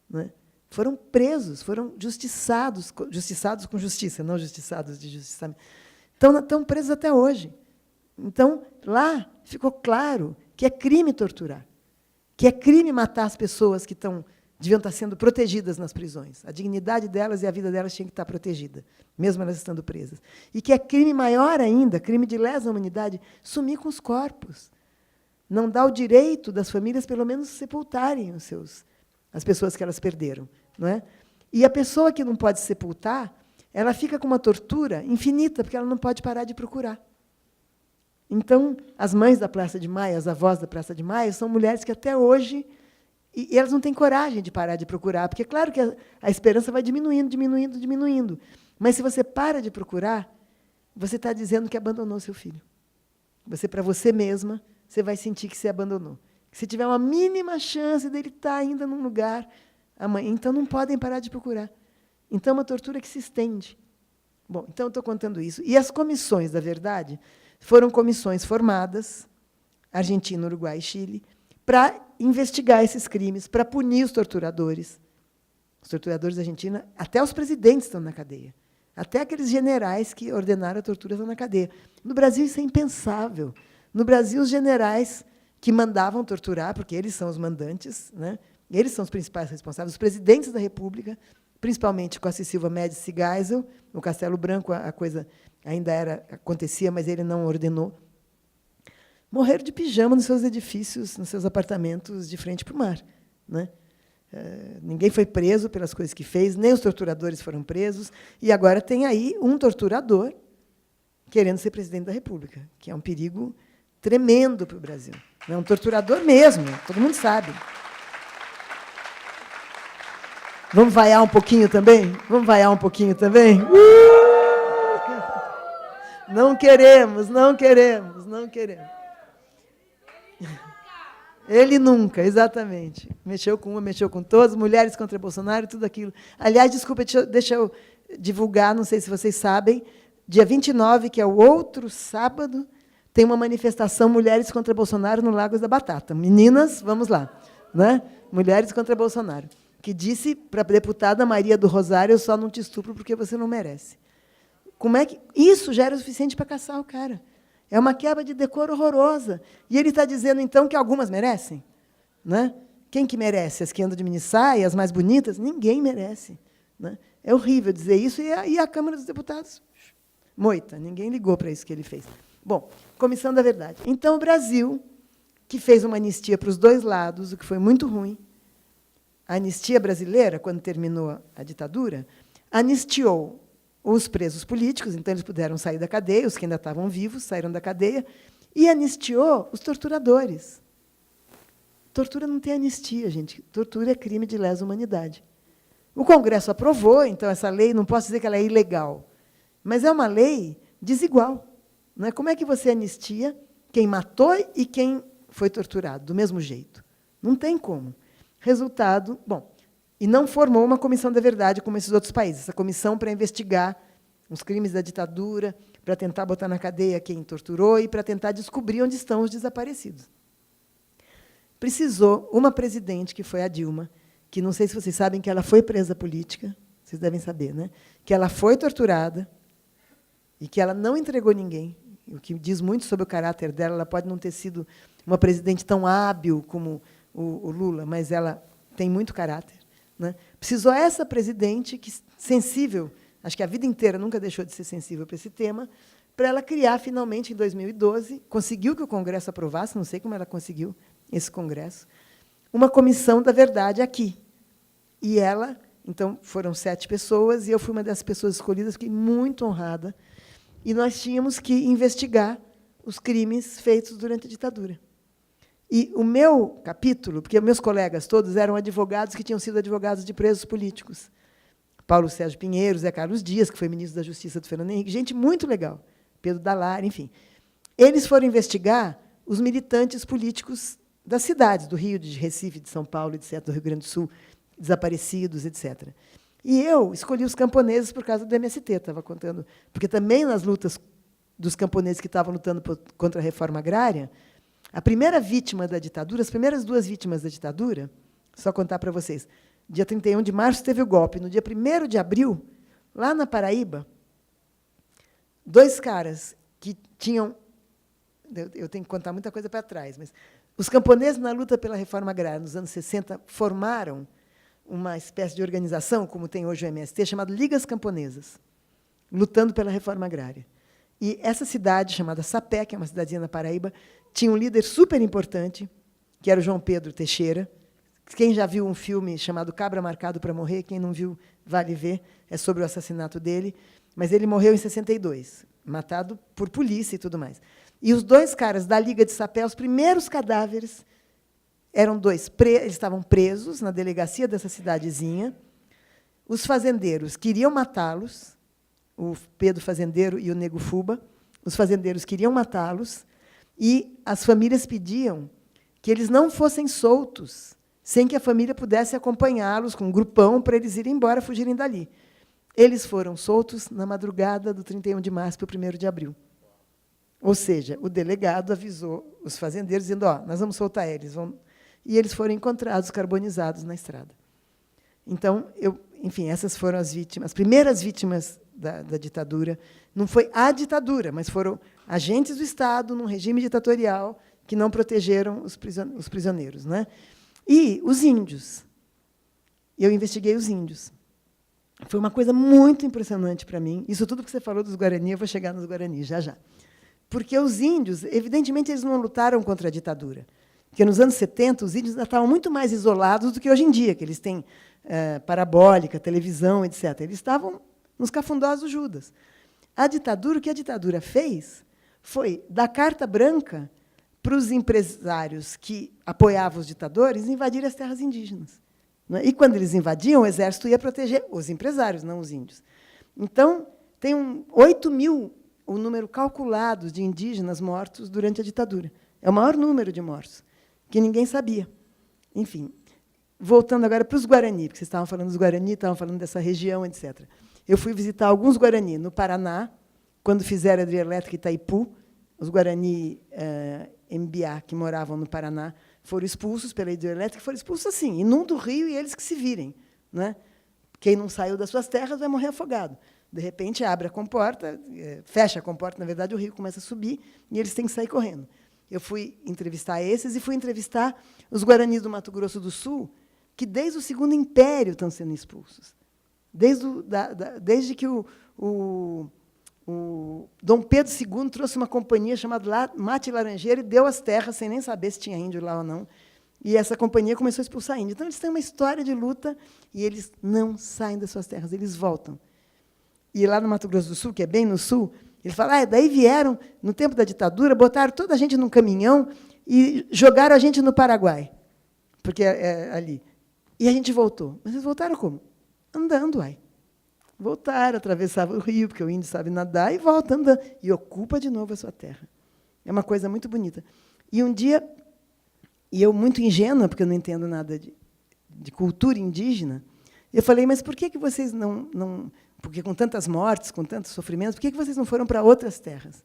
Né? Foram presos, foram justiçados com justiça, não justiçados de justiça. Estão presos até hoje. Então, lá ficou claro que é crime torturar, que é crime matar as pessoas que deviam estar sendo protegidas nas prisões. A dignidade delas e a vida delas tinha que estar protegida, mesmo elas estando presas. E que é crime maior ainda, crime de lesa humanidade, sumir com os corpos. Não dá o direito das famílias, pelo menos, sepultarem as pessoas que elas perderam. Não é? E a pessoa que não pode sepultar, ela fica com uma tortura infinita, porque ela não pode parar de procurar. Então, as mães da Praça de Maio, as avós da Praça de Maio, são mulheres que até hoje... E elas não têm coragem de parar de procurar, porque, claro, que a esperança vai diminuindo, diminuindo, diminuindo. Mas, se você para de procurar, você está dizendo que abandonou seu filho. Para você mesma, você vai sentir que você abandonou. Se tiver uma mínima chance dele estar ainda num lugar, então não podem parar de procurar. Então, é uma tortura que se estende. Bom, então, estou contando isso. E as comissões da verdade foram comissões formadas, Argentina, Uruguai e Chile, para investigar esses crimes, para punir os torturadores. Os torturadores da Argentina, até os presidentes estão na cadeia. Até aqueles generais que ordenaram a tortura estão na cadeia. No Brasil, isso é impensável. No Brasil, os generais que mandavam torturar, porque eles são os mandantes, né? Eles são os principais responsáveis, os presidentes da República, principalmente Costa e Silva, Médici e Geisel. No Castelo Branco, a coisa ainda acontecia, mas ele não ordenou. Morreram de pijama nos seus edifícios, nos seus apartamentos de frente para o mar. Né? Ninguém foi preso pelas coisas que fez, nem os torturadores foram presos, e agora tem aí um torturador querendo ser presidente da República, que é um perigo tremendo para o Brasil. É um torturador mesmo, todo mundo sabe. Vamos vaiar um pouquinho também? Vamos vaiar um pouquinho também? Não queremos, não queremos, não queremos. Ele nunca, exatamente. Mexeu com uma, mexeu com todas, mulheres contra Bolsonaro, tudo aquilo. Aliás, desculpa, deixa eu divulgar, não sei se vocês sabem, dia 29, que é o outro sábado, tem uma manifestação Mulheres contra Bolsonaro no Lagos da Batata. Meninas, vamos lá. Né? Mulheres contra Bolsonaro. Que disse para a deputada Maria do Rosário, eu só não te estupro porque você não merece. Como é que isso já era o suficiente para caçar o cara? É uma quebra de decoro horrorosa. E ele está dizendo, então, que algumas merecem? Né? Quem que merece? As que andam de minissaia, as mais bonitas? Ninguém merece. Né? É horrível dizer isso. E a Câmara dos Deputados? Moita. Ninguém ligou para isso que ele fez. Bom, Comissão da Verdade. Então, o Brasil, que fez uma anistia para os dois lados, o que foi muito ruim, a anistia brasileira, quando terminou a ditadura, anistiou os presos políticos, então eles puderam sair da cadeia, os que ainda estavam vivos saíram da cadeia, e anistiou os torturadores. Tortura não tem anistia, gente. Tortura é crime de lesa humanidade. O Congresso aprovou, então, essa lei, não posso dizer que ela é ilegal, mas é uma lei desigual. Não é? Como é que você anistia quem matou e quem foi torturado, do mesmo jeito? Não tem como. Resultado, bom, e não formou uma comissão da verdade como esses outros países, essa comissão para investigar os crimes da ditadura, para tentar botar na cadeia quem torturou e para tentar descobrir onde estão os desaparecidos. Precisou uma presidente, que foi a Dilma, que não sei se vocês sabem que ela foi presa política, vocês devem saber, né? Que ela foi torturada e que ela não entregou ninguém, o que diz muito sobre o caráter dela. Ela pode não ter sido uma presidente tão hábil como o Lula, mas ela tem muito caráter, né? Precisou essa presidente, que sensível, acho que a vida inteira nunca deixou de ser sensível para esse tema, para ela criar, finalmente, em 2012, conseguiu que o Congresso aprovasse, não sei como ela conseguiu esse Congresso, uma comissão da verdade aqui. E ela, então, foram 7 pessoas, e eu fui uma das pessoas escolhidas, fiquei muito honrada, e nós tínhamos que investigar os crimes feitos durante a ditadura. E o meu capítulo, porque meus colegas todos eram advogados que tinham sido advogados de presos políticos. Paulo Sérgio Pinheiro, Zé Carlos Dias, que foi ministro da Justiça do Fernando Henrique, gente muito legal, Pedro Dallar, enfim. Eles foram investigar os militantes políticos das cidades, do Rio, de Recife, de São Paulo, etc., do Rio Grande do Sul, desaparecidos, etc. E eu escolhi os camponeses por causa do MST, estava contando, porque também nas lutas dos camponeses que estavam lutando contra a reforma agrária, a primeira vítima da ditadura, as primeiras 2 vítimas da ditadura, só contar para vocês, dia 31 de março teve o golpe, no dia 1º de abril, lá na Paraíba, 2 caras que tinham... Eu tenho que contar muita coisa para trás, mas os camponeses, na luta pela reforma agrária, nos anos 60, formaram uma espécie de organização, como tem hoje o MST, chamada Ligas Camponesas, lutando pela reforma agrária. E essa cidade, chamada Sapé, que é uma cidadezinha na Paraíba, tinha um líder super importante, que era o João Pedro Teixeira. Quem já viu um filme chamado Cabra Marcado para Morrer, quem não viu, vale ver, é sobre o assassinato dele, mas ele morreu em 62, matado por polícia e tudo mais. E os 2 caras da Liga de Sapé, os primeiros cadáveres, eram 2, eles estavam presos na delegacia dessa cidadezinha. Os fazendeiros queriam matá-los, o Pedro Fazendeiro e o Nego Fuba. Os fazendeiros queriam matá-los e as famílias pediam que eles não fossem soltos, sem que a família pudesse acompanhá-los com um grupão para eles irem embora, fugirem dali. Eles foram soltos na madrugada do 31 de março para o 1º de abril. Ou seja, o delegado avisou os fazendeiros, dizendo, nós vamos soltar eles. E eles foram encontrados carbonizados na estrada. Então, enfim, essas foram as vítimas, as primeiras vítimas da ditadura. Não foi a ditadura, mas foram agentes do Estado, num regime ditatorial, que não protegeram os prisioneiros, né? E os índios. Eu investiguei os índios. Foi uma coisa muito impressionante para mim. Isso tudo que você falou dos Guarani, eu vou chegar nos Guarani, já, já. Porque os índios, evidentemente, eles não lutaram contra a ditadura. Porque, nos anos 70, os índios estavam muito mais isolados do que hoje em dia, que eles têm parabólica, televisão, etc. Eles estavam nos cafundós do Judas. A ditadura, o que a ditadura fez foi dar carta branca para os empresários que apoiavam os ditadores invadirem as terras indígenas. E, quando eles invadiam, o exército ia proteger os empresários, não os índios. Então, tem 8 mil, o número calculado de indígenas mortos durante a ditadura. É o maior número de mortos, que ninguém sabia. Enfim, voltando agora para os Guarani, porque vocês estavam falando dos Guarani, estavam falando dessa região, etc. Eu fui visitar alguns Guarani no Paraná, quando fizeram a hidrelétrica Itaipu. Os Guarani Mbiá, que moravam no Paraná, foram expulsos pela hidrelétrica, foram expulsos assim, inunda o rio e eles que se virem, né? Quem não saiu das suas terras vai morrer afogado. De repente, abre a comporta, fecha a comporta, na verdade, o rio começa a subir e eles têm que sair correndo. Eu fui entrevistar esses e fui entrevistar os Guaranis do Mato Grosso do Sul, que, desde o Segundo Império, estão sendo expulsos. Desde que o Dom Pedro II trouxe uma companhia chamada Mate Laranjeira e deu as terras, sem nem saber se tinha índio lá ou não. E essa companhia começou a expulsar índio. Então, eles têm uma história de luta e eles não saem das suas terras, eles voltam. E lá no Mato Grosso do Sul, que é bem no sul, ele fala, daí vieram, no tempo da ditadura, botaram toda a gente num caminhão e jogaram a gente no Paraguai, porque é ali. E a gente voltou. Mas eles voltaram como? Andando, uai. Voltaram, atravessavam o rio, porque o índio sabe nadar, e volta andando. E ocupa de novo a sua terra. É uma coisa muito bonita. E um dia, e eu muito ingênua, porque eu não entendo nada de cultura indígena. Eu falei, mas por que vocês não... Porque com tantas mortes, com tantos sofrimentos, por que vocês não foram para outras terras?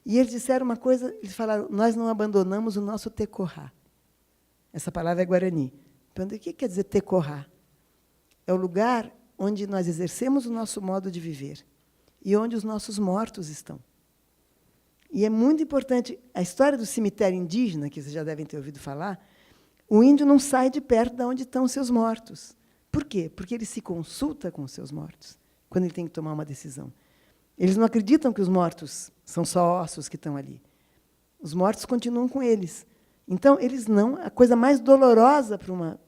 E eles disseram uma coisa, eles falaram, nós não abandonamos o nosso tecorá. Essa palavra é guarani. Perguntei, o que quer dizer tecorá? É o lugar onde nós exercemos o nosso modo de viver e onde os nossos mortos estão. E é muito importante, a história do cemitério indígena, que vocês já devem ter ouvido falar, o índio não sai de perto de onde estão os seus mortos. Por quê? Porque ele se consulta com os seus mortos, quando ele tem que tomar uma decisão. Eles não acreditam que os mortos são só ossos que estão ali. Os mortos continuam com eles. Então, eles não... A coisa mais dolorosa para uma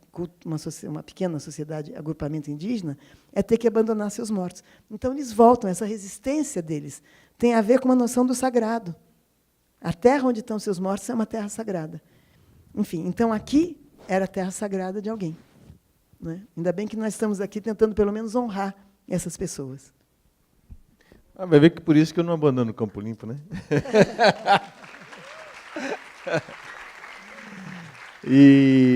pequena sociedade, agrupamento indígena, é ter que abandonar seus mortos. Então, eles voltam, essa resistência deles tem a ver com uma noção do sagrado. A terra onde estão seus mortos é uma terra sagrada. Enfim, então, aqui era a terra sagrada de alguém. Né? Ainda bem que nós estamos aqui tentando, pelo menos, honrar essas pessoas. Vai ver que por isso que eu não abandono o Campo Limpo, né?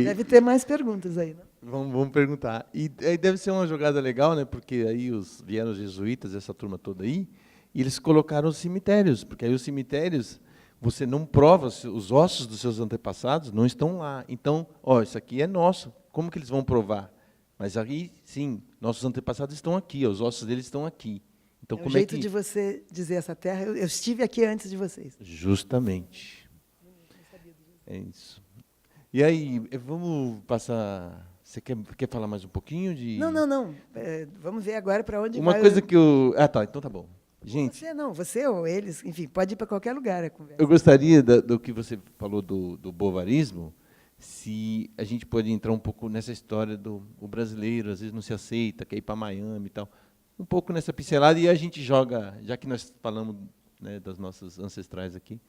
Deve ter mais perguntas aí, né? Vamos perguntar. E aí deve ser uma jogada legal, né? Porque aí vieram os jesuítas, essa turma toda aí, e eles colocaram os cemitérios, porque aí os cemitérios, você não prova, os ossos dos seus antepassados não estão lá. Então, isso aqui é nosso. Como que eles vão provar? Mas aí, sim, nossos antepassados estão aqui, os ossos deles estão aqui. Então, é o jeito de você dizer essa terra, eu estive aqui antes de vocês. Justamente. É isso. E aí, vamos passar... Você quer falar mais um pouquinho de... Não. Vamos ver agora para onde Uma vai... coisa que eu... tá, então tá bom. Gente... Você ou eles, enfim, pode ir para qualquer lugar a conversa. Eu gostaria do que você falou do bovarismo, se a gente pode entrar um pouco nessa história do brasileiro, às vezes não se aceita, quer ir para Miami e tal. Um pouco nessa pincelada, e a gente joga, já que nós falamos, né, das nossas ancestrais aqui.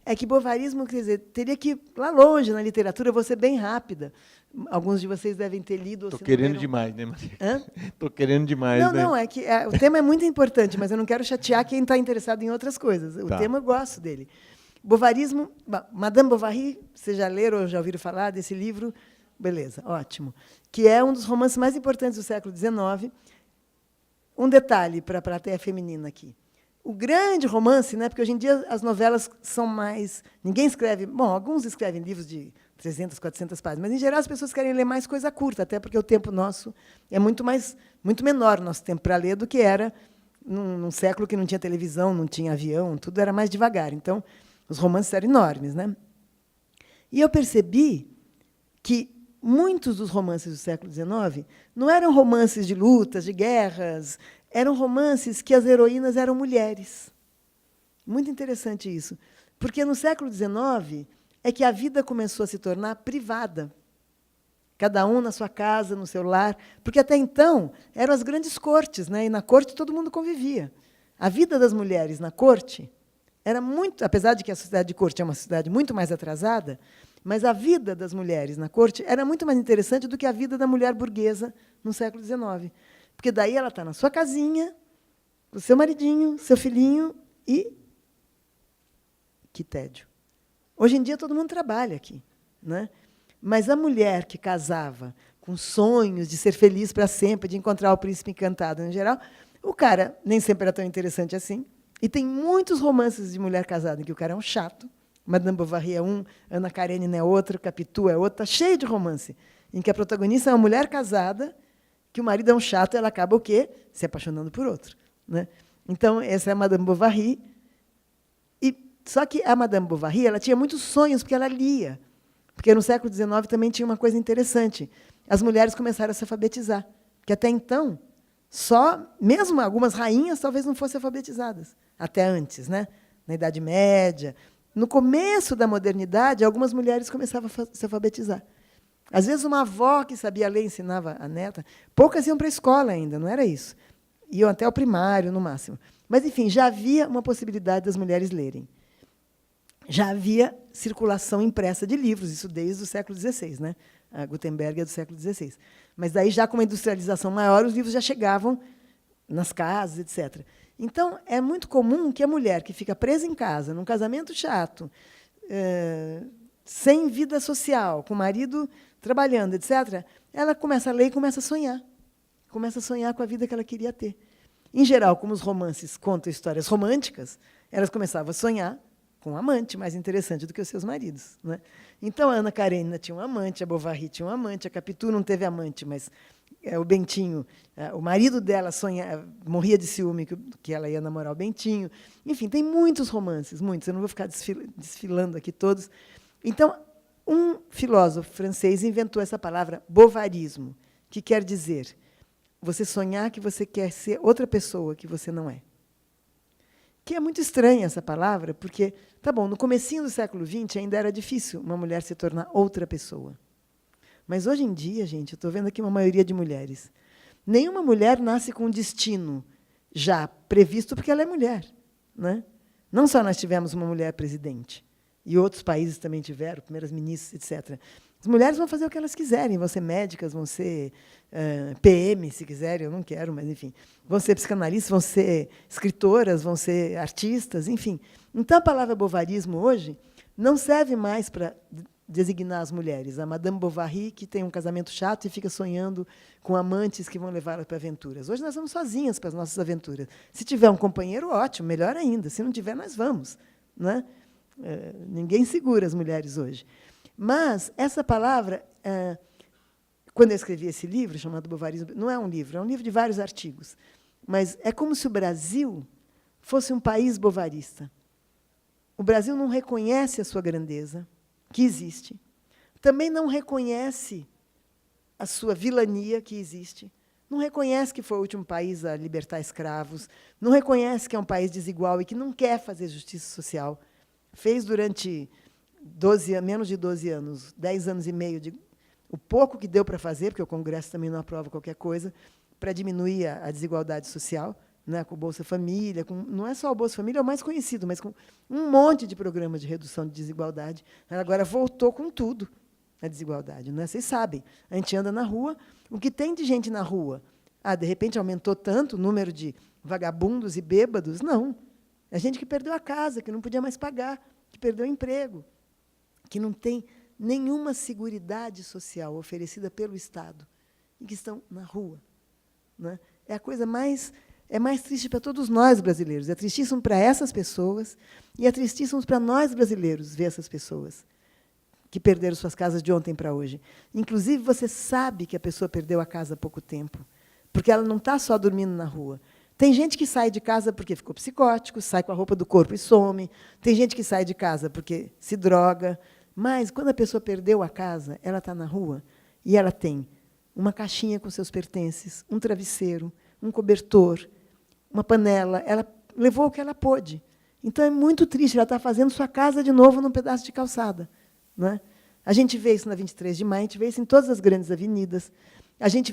É que bovarismo, quer dizer, teria que ir lá longe na literatura, eu vou ser bem rápida. Alguns de vocês devem ter lido. Estou querendo demais, né, Maria? Hã? Estou querendo demais, né? Não, é que o tema é muito importante, mas eu não quero chatear quem está interessado em outras coisas. O tema eu gosto dele. Bovarismo, Madame Bovary, vocês já leram ou já ouviram falar desse livro? Beleza, ótimo. Que é um dos romances mais importantes do século XIX. Um detalhe para a plateia feminina aqui. O grande romance, né, porque hoje em dia as novelas são mais... Ninguém escreve... Bom, alguns escrevem livros de 300, 400 páginas, mas, em geral, as pessoas querem ler mais coisa curta, até porque o tempo nosso é muito menor, o nosso tempo para ler, do que era num século que não tinha televisão, não tinha avião, tudo era mais devagar. Então, os romances eram enormes, né? E eu percebi que muitos dos romances do século XIX não eram romances de lutas, de guerras, eram romances que as heroínas eram mulheres. Muito interessante isso. Porque no século XIX é que a vida começou a se tornar privada. Cada um na sua casa, no seu lar. Porque até então eram as grandes cortes, né? E na corte todo mundo convivia. A vida das mulheres na corte era muito... Apesar de que a sociedade de corte é uma sociedade muito mais atrasada, mas a vida das mulheres na corte era muito mais interessante do que a vida da mulher burguesa no século XIX. Porque daí ela está na sua casinha, com o seu maridinho, seu filhinho, e... Que tédio. Hoje em dia, todo mundo trabalha aqui, né? Mas a mulher que casava com sonhos de ser feliz para sempre, de encontrar o príncipe encantado, em geral, o cara nem sempre era tão interessante assim. E tem muitos romances de mulher casada em que o cara é um chato. Madame Bovary é um, Ana Karenina é outro, Capitu é outra, cheio de romance, em que a protagonista é uma mulher casada, que o marido é um chato, e ela acaba o quê? Se apaixonando por outro, né? Então, essa é a Madame Bovary. Só que a Madame Bovary ela tinha muitos sonhos, porque ela lia. Porque no século XIX também tinha uma coisa interessante. As mulheres começaram a se alfabetizar. Porque até então, mesmo algumas rainhas talvez não fossem alfabetizadas. Até antes, né? Na Idade Média. No começo da modernidade, algumas mulheres começavam a se alfabetizar. Às vezes, uma avó que sabia ler ensinava a neta. Poucas iam para a escola ainda, não era isso. Iam até o primário, no máximo. Mas, enfim, já havia uma possibilidade das mulheres lerem. Já havia circulação impressa de livros, isso desde o século XVI, né? A Gutenberg é do século XVI. Mas daí, já com uma industrialização maior, os livros já chegavam nas casas, etc. Então, é muito comum que a mulher que fica presa em casa, num casamento chato, sem vida social, com o marido trabalhando, etc., ela começa a ler e começa a sonhar. Começa a sonhar com a vida que ela queria ter. Em geral, como os romances contam histórias românticas, elas começavam a sonhar com um amante mais interessante do que os seus maridos, né? Então, a Ana Karenina tinha um amante, a Bovary tinha um amante, a Capitu não teve amante, mas o Bentinho, o marido dela morria de ciúme que ela ia namorar o Bentinho. Enfim, tem muitos romances, muitos. Eu não vou ficar desfilando aqui todos. Então, um filósofo francês inventou essa palavra bovarismo, que quer dizer você sonhar que você quer ser outra pessoa que você não é. Que é muito estranha essa palavra, porque, tá bom, no comecinho do século XX ainda era difícil uma mulher se tornar outra pessoa. Mas hoje em dia, gente, eu estou vendo aqui uma maioria de mulheres. Nenhuma mulher nasce com um destino já previsto porque ela é mulher, né? Não só nós tivemos uma mulher presidente, e outros países também tiveram, primeiras ministras, etc. As mulheres vão fazer o que elas quiserem, vão ser médicas, vão ser PM, se quiserem, eu não quero, mas, enfim. Vão ser psicanalistas, vão ser escritoras, vão ser artistas, enfim. Então, a palavra bovarismo hoje não serve mais para designar as mulheres. A Madame Bovary, que tem um casamento chato e fica sonhando com amantes que vão levá-la para aventuras. Hoje nós vamos sozinhas para as nossas aventuras. Se tiver um companheiro, ótimo, melhor ainda. Se não tiver, nós vamos, né? Ninguém segura as mulheres hoje. Mas essa palavra, quando eu escrevi esse livro, chamado Bovarismo, não é um livro de vários artigos, mas é como se o Brasil fosse um país bovarista. O Brasil não reconhece a sua grandeza, que existe. Também não reconhece a sua vilania, que existe. Não reconhece que foi o último país a libertar escravos. Não reconhece que é um país desigual e que não quer fazer justiça social. Fez durante menos de 12 anos, 10 anos e meio, o pouco que deu para fazer, porque o Congresso também não aprova qualquer coisa, para diminuir a desigualdade social, né, com o Bolsa Família, não é só o Bolsa Família, é o mais conhecido, mas com um monte de programas de redução de desigualdade. Ela agora voltou com tudo a desigualdade, né? Vocês sabem, a gente anda na rua, o que tem de gente na rua? De repente aumentou tanto o número de vagabundos e bêbados? Não. É gente que perdeu a casa, que não podia mais pagar, que perdeu o emprego, que não tem nenhuma seguridade social oferecida pelo Estado e que estão na rua, né? É a coisa mais triste para todos nós brasileiros. É tristíssimo para essas pessoas e é tristíssimo para nós brasileiros ver essas pessoas que perderam suas casas de ontem para hoje. Inclusive, você sabe que a pessoa perdeu a casa há pouco tempo, porque ela não está só dormindo na rua. Tem gente que sai de casa porque ficou psicótico, sai com a roupa do corpo e some. Tem gente que sai de casa porque se droga. Mas, quando a pessoa perdeu a casa, ela está na rua e ela tem uma caixinha com seus pertences, um travesseiro, um cobertor, uma panela. Ela levou o que ela pôde. Então, é muito triste. Ela está fazendo sua casa de novo num pedaço de calçada, né? A gente vê isso na 23 de maio, a gente vê isso em todas as grandes avenidas.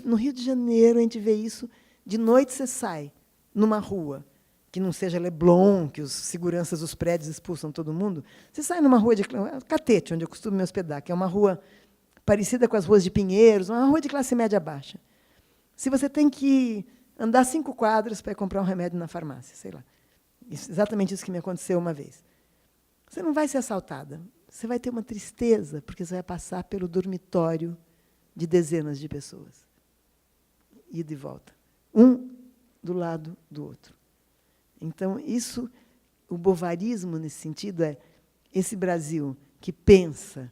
No Rio de Janeiro, a gente vê isso. De noite, você sai numa rua, que não seja Leblon, que os seguranças dos prédios expulsam todo mundo. Você sai numa rua de Catete, onde eu costumo me hospedar, que é uma rua parecida com as ruas de Pinheiros, uma rua de classe média baixa. Se você tem que andar 5 quadras para ir comprar um remédio na farmácia, sei lá. Exatamente isso que me aconteceu uma vez. Você não vai ser assaltada. Você vai ter uma tristeza, porque você vai passar pelo dormitório de dezenas de pessoas. E de volta. Um do lado do outro. Então, o bovarismo, nesse sentido, é esse Brasil que pensa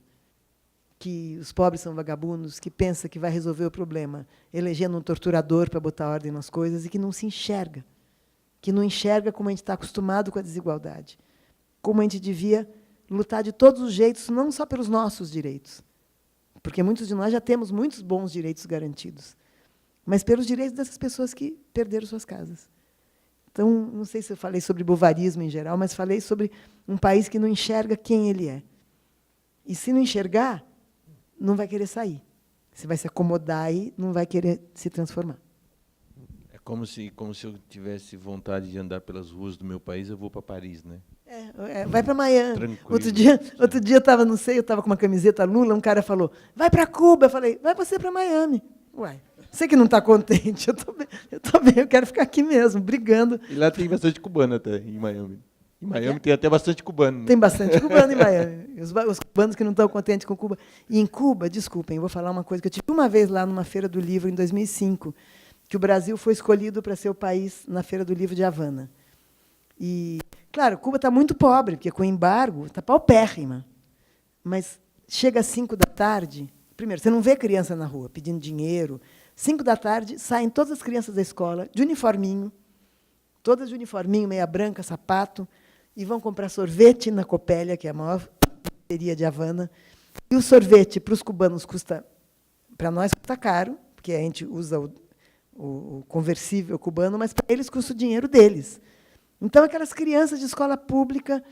que os pobres são vagabundos, que pensa que vai resolver o problema elegendo um torturador para botar ordem nas coisas e que não se enxerga. Que não enxerga como a gente está acostumado com a desigualdade. Como a gente devia lutar de todos os jeitos, não só pelos nossos direitos, porque muitos de nós já temos muitos bons direitos garantidos, mas pelos direitos dessas pessoas que perderam suas casas. Então, não sei se eu falei sobre bovarismo em geral, mas falei sobre um país que não enxerga quem ele é. E, se não enxergar, não vai querer sair. Você vai se acomodar aí, não vai querer se transformar. É como se eu tivesse vontade de andar pelas ruas do meu país, eu vou para Paris, né? Vai para Miami. Tranquilo. Outro dia eu estava com uma camiseta Lula, um cara falou, vai para Cuba. Eu falei, vai você para Miami. Uai, você que não está contente, eu estou bem, eu quero ficar aqui mesmo, brigando. E lá tem bastante cubano até, em Miami. Em Miami tem até bastante cubano. Né? Tem bastante cubano em Miami. Os cubanos que não estão contentes com Cuba. E em Cuba, desculpem, eu vou falar uma coisa que eu tive uma vez lá numa Feira do Livro, em 2005, que o Brasil foi escolhido para ser o país na Feira do Livro de Havana. E, claro, Cuba está muito pobre, porque com o embargo está paupérrima. Mas chega às 5 da tarde, primeiro, você não vê criança na rua pedindo dinheiro. 5 da tarde, saem todas as crianças da escola, de uniforminho, todas de uniforminho, meia branca, sapato, e vão comprar sorvete na Copélia, que é a maior pizzeria de Havana. E o sorvete, para os cubanos, custa, para nós, custa caro, porque a gente usa o conversível cubano, mas para eles custa o dinheiro deles. Então, aquelas crianças de escola pública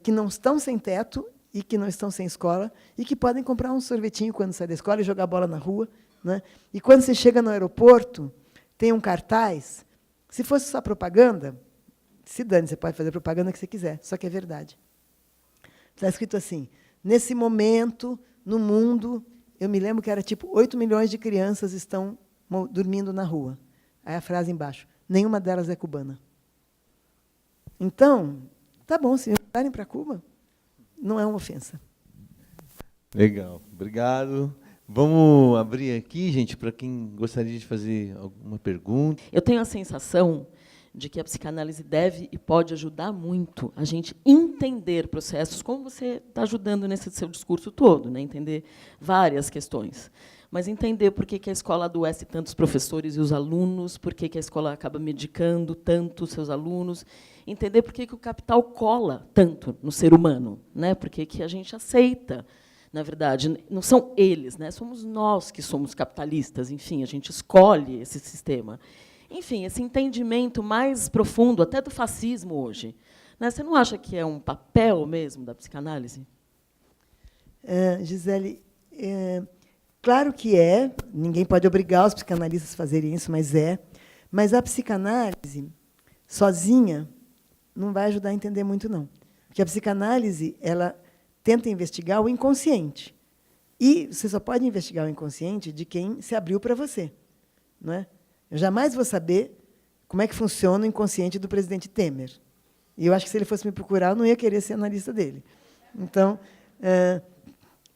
que não estão sem teto e que não estão sem escola e que podem comprar um sorvetinho quando sai da escola e jogar bola na rua. Né? E, quando você chega no aeroporto, tem um cartaz. Se fosse só propaganda, se dane, você pode fazer a propaganda que você quiser, só que é verdade. Está escrito assim, nesse momento, no mundo, eu me lembro que era tipo 8 milhões de crianças estão dormindo na rua. Aí a frase embaixo, nenhuma delas é cubana. Então, tá bom, se mudarem para Cuba, não é uma ofensa. Legal, obrigado. Vamos abrir aqui, gente, para quem gostaria de fazer alguma pergunta. Eu tenho a sensação de que a psicanálise deve e pode ajudar muito a gente entender processos, como você está ajudando nesse seu discurso todo, né? Entender várias questões. Mas entender por que a escola adoece tantos professores e os alunos, por que a escola acaba medicando tanto os seus alunos, entender por que o capital cola tanto no ser humano, né? Por que a gente aceita. Na verdade, não são eles, né? Somos nós que somos capitalistas, enfim, a gente escolhe esse sistema. Enfim, esse entendimento mais profundo, até do fascismo hoje. Né? Você não acha que é um papel mesmo da psicanálise? Gisele, claro que é, ninguém pode obrigar os psicanalistas a fazerem isso, mas é. Mas a psicanálise, sozinha, não vai ajudar a entender muito, não. Porque a psicanálise, ela tenta investigar o inconsciente. E você só pode investigar o inconsciente de quem se abriu para você. Não é? Eu jamais vou saber como é que funciona o inconsciente do presidente Temer. E eu acho que, se ele fosse me procurar, eu não ia querer ser analista dele. Então,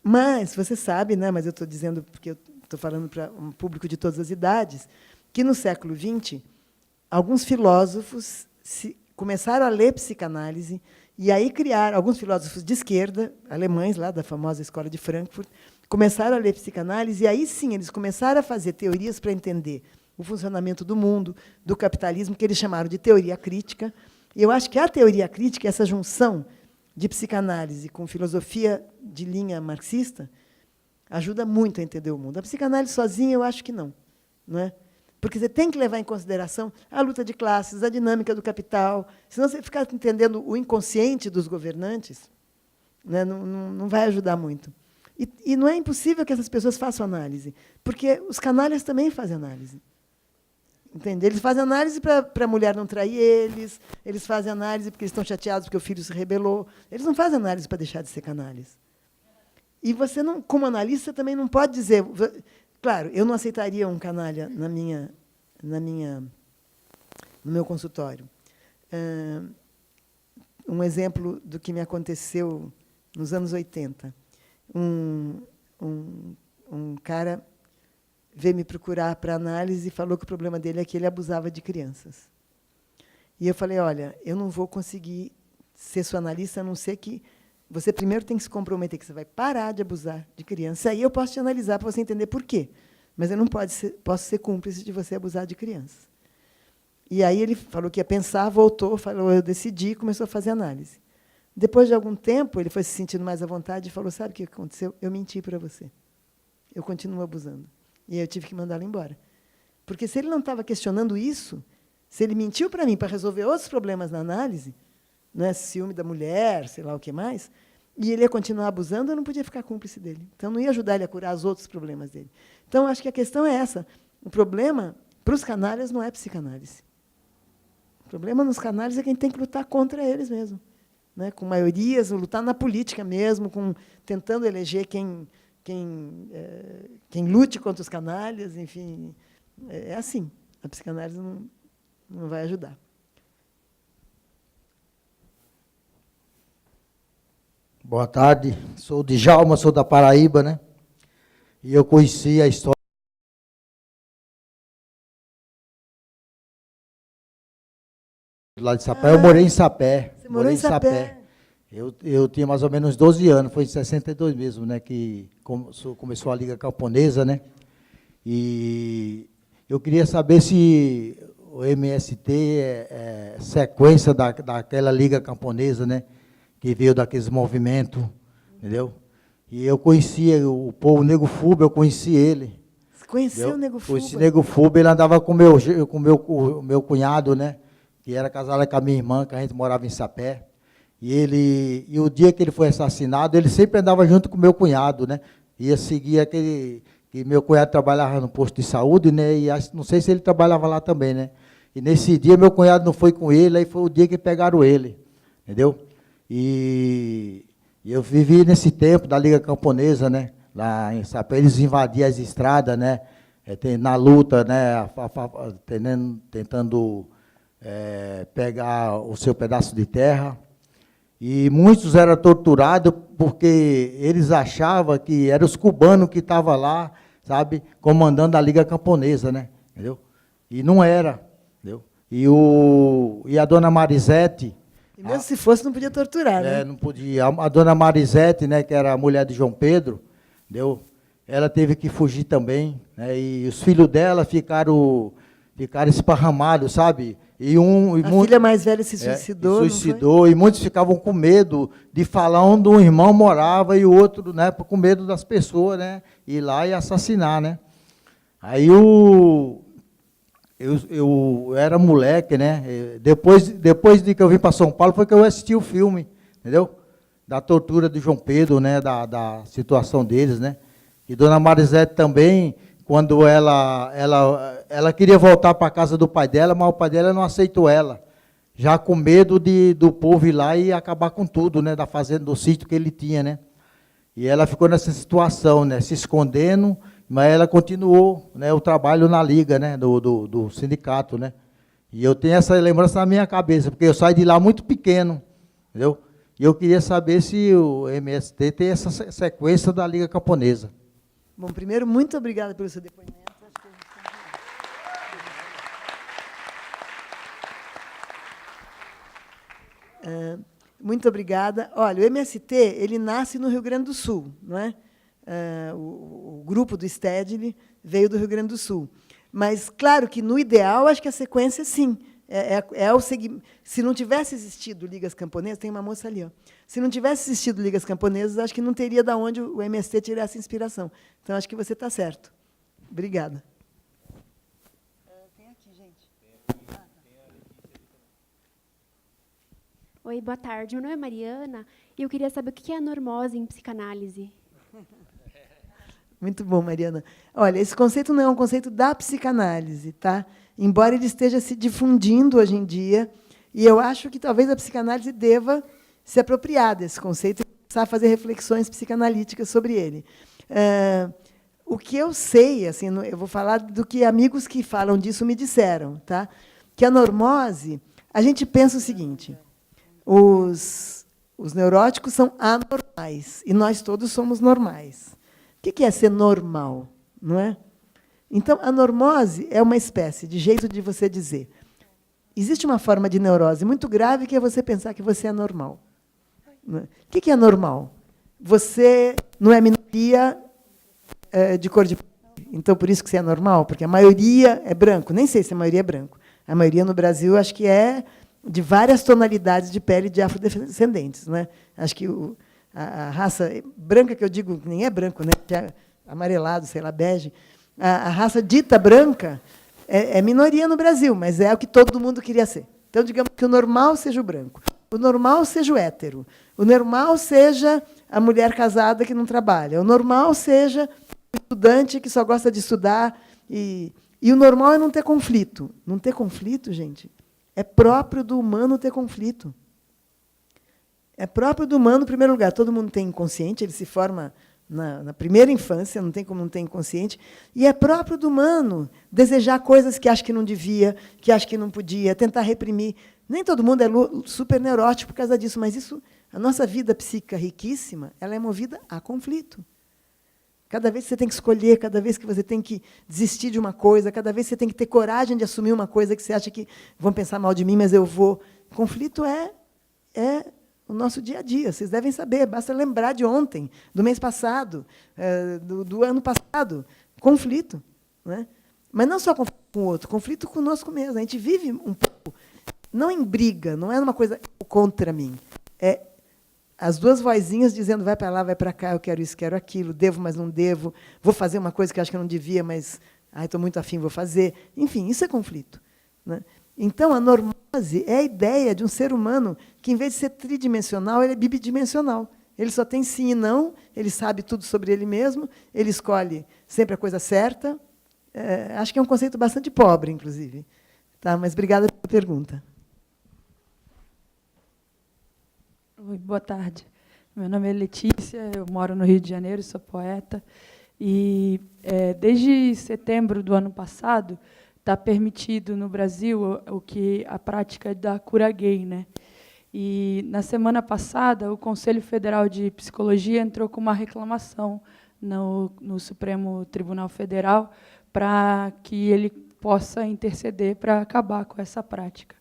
mas você sabe, né, mas eu estou dizendo, porque eu estou falando para um público de todas as idades, que, no século XX, alguns filósofos começaram a ler psicanálise e aí criaram, alguns filósofos de esquerda, alemães, lá da famosa Escola de Frankfurt, começaram a ler psicanálise, e aí sim eles começaram a fazer teorias para entender o funcionamento do mundo, do capitalismo, que eles chamaram de teoria crítica. E eu acho que a teoria crítica, essa junção de psicanálise com filosofia de linha marxista, ajuda muito a entender o mundo. A psicanálise sozinha, eu acho que não. Não é? Porque você tem que levar em consideração a luta de classes, a dinâmica do capital. Senão você ficar entendendo o inconsciente dos governantes, né, não vai ajudar muito. E não é impossível que essas pessoas façam análise, porque os canalhas também fazem análise. Entende? Eles fazem análise para a mulher não trair eles fazem análise porque eles estão chateados porque o filho se rebelou. Eles não fazem análise para deixar de ser canalhas. E você, não, como analista, também não pode dizer... Claro, eu não aceitaria um canalha no meu consultório. Um exemplo do que me aconteceu nos anos 80. Um cara veio me procurar para análise e falou que o problema dele é que ele abusava de crianças. E eu falei, olha, eu não vou conseguir ser sua analista, a não ser que você primeiro tem que se comprometer que você vai parar de abusar de criança. Aí eu posso te analisar para você entender por quê. Mas eu não posso ser cúmplice de você abusar de crianças. E aí ele falou que ia pensar, voltou, falou, eu decidi, e começou a fazer análise. Depois de algum tempo, ele foi se sentindo mais à vontade e falou, sabe o que aconteceu? Eu menti para você. Eu continuo abusando. E aí eu tive que mandá-lo embora. Porque, se ele não estava questionando isso, se ele mentiu para mim para resolver outros problemas na análise, né, ciúme da mulher, sei lá o que mais, e ele ia continuar abusando, eu não podia ficar cúmplice dele. Então, não ia ajudar ele a curar os outros problemas dele. Então, acho que a questão é essa. O problema, para os canalhas, não é psicanálise. O problema nos canalhas é que a gente tem que lutar contra eles mesmo. Né, com maiorias, lutar na política mesmo, tentando eleger quem lute contra os canalhas, enfim, é assim. A psicanálise não vai ajudar. Boa tarde, sou de Djalma, sou da Paraíba, né? E eu conheci a história lá de Sapé. Eu morei em Sapé. Você morou em Sapé? Eu tinha mais ou menos 12 anos, foi em 62 mesmo, né? Que começou a Liga Camponesa, né? E eu queria saber se o MST é sequência daquela Liga Camponesa, né? Que veio daqueles movimentos, entendeu? E eu conhecia o povo Nego Fuba, eu conheci ele. Você conheceu entendeu? o Nego Fuba? Conheci o Nego Fuba, ele andava com o meu cunhado, né? Que era casado com a minha irmã, que a gente morava em Sapé. E o dia que ele foi assassinado, ele sempre andava junto com o meu cunhado, né? Ia seguir aquele... que meu cunhado trabalhava no posto de saúde, né? E não sei se ele trabalhava lá também, né? E nesse dia, meu cunhado não foi com ele, aí foi o dia que pegaram ele, entendeu? E eu vivi nesse tempo da Liga Camponesa, né? Lá em Sapé, eles invadiam as estradas, né? Na luta, né? Tentando pegar o seu pedaço de terra. E muitos eram torturados porque eles achavam que eram os cubanos que estavam lá, sabe, comandando a Liga Camponesa, né? Entendeu? E não era, entendeu? E a dona Marisete... E mesmo se fosse, não podia torturar, né? Não podia. A dona Marisete, né, que era a mulher de João Pedro, entendeu? Ela teve que fugir também, né? E os filhos dela ficaram esparramados, sabe? A filha mais velha se suicidou, suicidou, e muitos ficavam com medo de falar onde um irmão morava e o outro, né, com medo das pessoas, né, ir lá e assassinar, né. Aí eu era moleque, né, depois de que eu vim para São Paulo, foi que eu assisti o filme, entendeu? Da tortura de João Pedro, né, da situação deles, né. E dona Marisete também, quando ela queria voltar para a casa do pai dela, mas o pai dela não aceitou ela, já com medo do povo ir lá e acabar com tudo, né, da fazenda, do sítio que ele tinha, né. E ela ficou nessa situação, né, se escondendo, mas ela continuou, né, o trabalho na liga, né, do sindicato, né. E eu tenho essa lembrança na minha cabeça, porque eu saí de lá muito pequeno, entendeu? E eu queria saber se o MST tem essa sequência da Liga Camponesa. Bom, primeiro, muito obrigada pelo seu depoimento. Muito obrigada. Olha, o MST, ele nasce no Rio Grande do Sul, não é? O grupo do Stedley veio do Rio Grande do Sul. Mas, claro que, no ideal, acho que a sequência, sim. Se não tivesse existido Ligas Camponesas, tem uma moça ali, ó. Se não tivesse existido Ligas Camponesas, acho que não teria de onde o MST tirasse inspiração. Então, acho que você está certo. Obrigada. Tem aqui, gente. Oi, boa tarde. Meu nome é Mariana e eu queria saber o que é a normose em psicanálise. Muito bom, Mariana. Olha, esse conceito não é um conceito da psicanálise, tá? Embora ele esteja se difundindo hoje em dia, e eu acho que talvez a psicanálise deva se apropriar desse conceito e começar a fazer reflexões psicanalíticas sobre ele. O que eu sei, assim, eu vou falar do que amigos que falam disso me disseram, tá? Que a normose, a gente pensa o seguinte: os neuróticos são anormais, e nós todos somos normais. O que é ser normal, não é? Então, a normose é uma espécie de jeito de você dizer. Existe uma forma de neurose muito grave, que é você pensar que você é normal. O que é normal? Você não é minoria de cor de pele. Então, por isso que você é normal? Porque a maioria é branco. Nem sei se a maioria é branco. A maioria no Brasil, acho que é de várias tonalidades de pele de afrodescendentes, não é? Acho que a raça branca, que eu digo, nem é branco, né? É amarelado, sei lá, bege. A raça dita branca é minoria no Brasil, mas é o que todo mundo queria ser. Então, digamos que o normal seja o branco, o normal seja o hétero, o normal seja a mulher casada que não trabalha, o normal seja o estudante que só gosta de estudar, e o normal é não ter conflito. Não ter conflito, gente, é próprio do humano ter conflito. É próprio do humano, em primeiro lugar. Todo mundo tem inconsciente, ele se forma na primeira infância, não tem como não ter inconsciente. E é próprio do humano desejar coisas que acha que não devia, que acha que não podia, tentar reprimir. Nem todo mundo é super neurótico por causa disso, mas isso A nossa vida psíquica riquíssima, ela é movida a conflito. Cada vez que você tem que escolher, cada vez que você tem que desistir de uma coisa, cada vez que você tem que ter coragem de assumir uma coisa que você acha que vão pensar mal de mim, mas eu vou. Conflito é o nosso dia a dia. Vocês devem saber, basta lembrar de ontem, do mês passado, do ano passado. Conflito. Né? Mas não só conflito com o outro, conflito conosco mesmo. A gente vive um pouco, não em briga, não é uma coisa contra mim. É as duas vozinhas dizendo, vai para lá, vai para cá, eu quero isso, quero aquilo, devo, mas não devo, vou fazer uma coisa que acho que eu não devia, mas estou muito afim, vou fazer. Enfim, isso é conflito. Né? Então, a normose é a ideia de um ser humano que, em vez de ser tridimensional, ele é bidimensional. Ele só tem sim e não, ele sabe tudo sobre ele mesmo, ele escolhe sempre a coisa certa. Acho que é um conceito bastante pobre, inclusive. Tá? Mas obrigada pela pergunta. Oi, boa tarde. Meu nome é Letícia, eu moro no Rio de Janeiro, sou poeta. E desde setembro do ano passado está permitido no Brasil a prática da cura gay, né? E na semana passada o Conselho Federal de Psicologia entrou com uma reclamação no Supremo Tribunal Federal para que ele possa interceder para acabar com essa prática.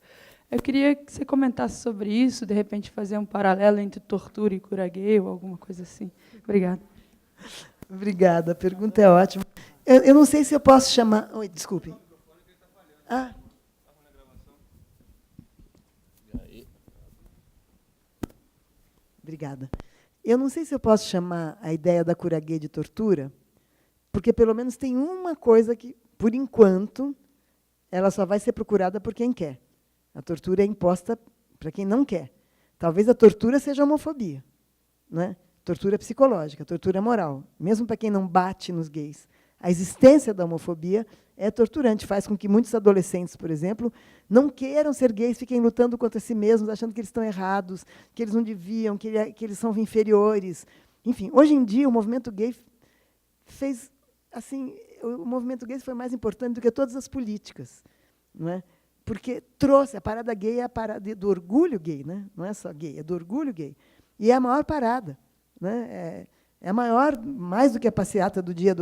Eu queria que você comentasse sobre isso, de repente fazer um paralelo entre tortura e cura gay ou alguma coisa assim. Obrigada. Obrigada, a pergunta é ótima. Eu não sei se eu posso chamar... Oi, desculpe. Ah. Obrigada. Eu não sei se eu posso chamar a ideia da cura gay de tortura, porque pelo menos tem uma coisa que, por enquanto, ela só vai ser procurada por quem quer. A tortura é imposta para quem não quer. Talvez a tortura seja a homofobia, né? Tortura psicológica, tortura moral, mesmo para quem não bate nos gays. A existência da homofobia é torturante, faz com que muitos adolescentes, por exemplo, não queiram ser gays, fiquem lutando contra si mesmos, achando que eles estão errados, que eles não deviam, que eles são inferiores. Enfim, hoje em dia, o movimento gay fez... assim, o movimento gay foi mais importante do que todas as políticas, não é? Porque trouxe, a parada gay é a parada do orgulho gay, né? Não é só gay, é do orgulho gay. E é a maior parada. Né? É a maior, mais do que a passeata do dia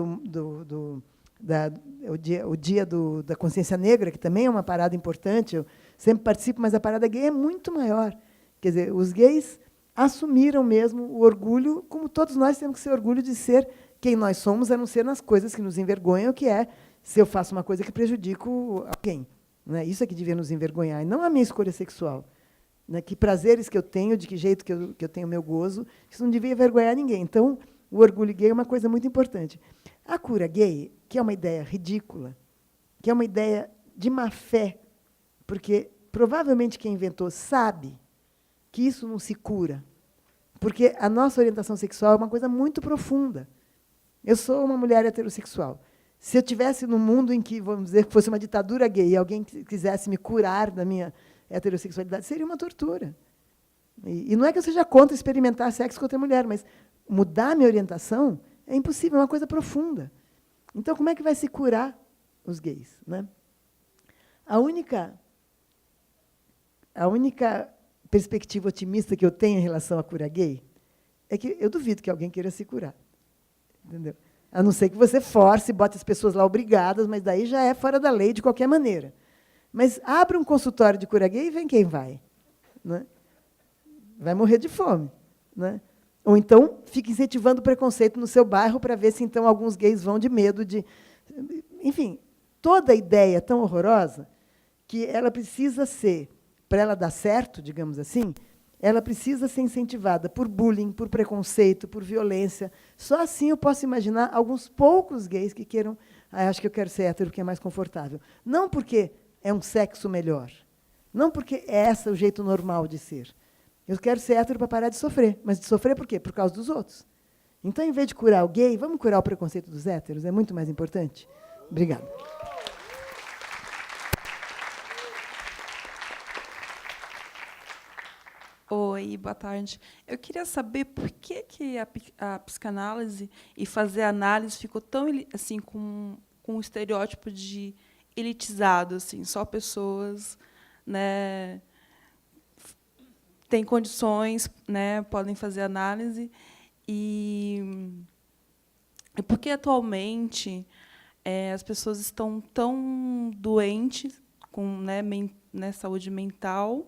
o dia da consciência negra, que também é uma parada importante, eu sempre participo, mas a parada gay é muito maior. Quer dizer, os gays assumiram mesmo o orgulho, como todos nós temos que ser orgulho de ser quem nós somos, a não ser nas coisas que nos envergonham, que é se eu faço uma coisa que prejudico alguém. Né? Isso é que devia nos envergonhar, e não a minha escolha sexual. Né? Que prazeres que eu tenho, de que jeito que eu tenho o meu gozo, isso não devia envergonhar ninguém. Então, o orgulho gay é uma coisa muito importante. A cura gay, que é uma ideia ridícula, que é uma ideia de má fé, porque provavelmente quem inventou sabe que isso não se cura, porque a nossa orientação sexual é uma coisa muito profunda. Eu sou uma mulher heterossexual. Se eu tivesse num mundo em que, vamos dizer, que fosse uma ditadura gay e alguém quisesse me curar da minha heterossexualidade, seria uma tortura. E não é que eu seja contra experimentar sexo com outra mulher, mas mudar a minha orientação é impossível, é uma coisa profunda. Então, como é que vai se curar os gays? Né? A única perspectiva otimista que eu tenho em relação à cura gay é que eu duvido que alguém queira se curar. Entendeu? A não ser que você force, bote as pessoas lá obrigadas, mas daí já é fora da lei de qualquer maneira. Mas abre um consultório de cura gay e vem quem vai. Né? Vai morrer de fome. Né? Ou então, fica incentivando o preconceito no seu bairro para ver se então alguns gays vão de medo de... Enfim, toda ideia tão horrorosa que ela precisa ser, para ela dar certo, digamos assim, ela precisa ser incentivada por bullying, por preconceito, por violência. Só assim eu posso imaginar alguns poucos gays que queiram... acho que eu quero ser hétero porque é mais confortável. Não porque é um sexo melhor. Não porque é esse o jeito normal de ser. Eu quero ser hétero para parar de sofrer. Mas de sofrer por quê? Por causa dos outros. Então, em vez de curar o gay, vamos curar o preconceito dos héteros? É muito mais importante. Obrigada. Oi, boa tarde. Eu queria saber por que a psicanálise e fazer análise ficou tão assim com um estereótipo de elitizado, assim, só pessoas, né, têm condições, né, podem fazer análise. E porque atualmente as pessoas estão tão doentes com, né, saúde mental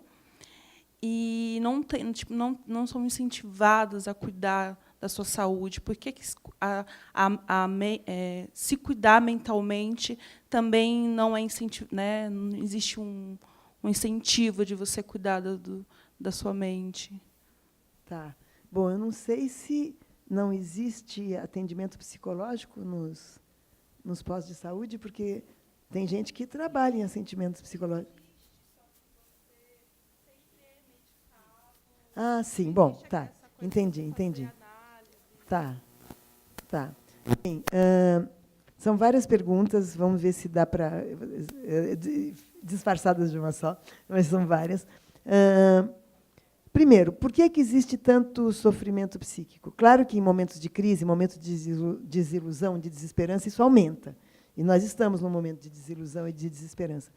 e não são incentivadas a cuidar da sua saúde. Por que se cuidar mentalmente também não é incentivo, né, não existe um incentivo de você cuidar da sua mente? Tá. Bom, eu não sei se não existe atendimento psicológico nos postos de saúde, porque tem gente que trabalha em atendimentos psicológicos. Ah, sim. Bom, tá. Entendi. Tá. Bem, são várias perguntas, vamos ver se dá para disfarçadas de uma só, mas são várias. Primeiro, por que existe tanto sofrimento psíquico? Claro que em momentos de crise, momentos de desilusão, de desesperança, isso aumenta. E nós estamos num momento de desilusão e de desesperança.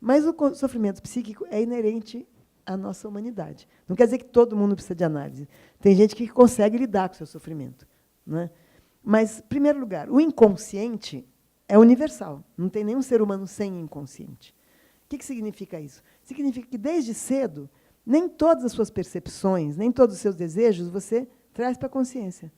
Mas o sofrimento psíquico é inerente à nossa humanidade. Não quer dizer que todo mundo precisa de análise. Tem gente que consegue lidar com o seu sofrimento, né? Mas, em primeiro lugar, o inconsciente é universal. Não tem nenhum ser humano sem inconsciente. O que significa isso? Significa que, desde cedo, nem todas as suas percepções, nem todos os seus desejos você traz para a consciência.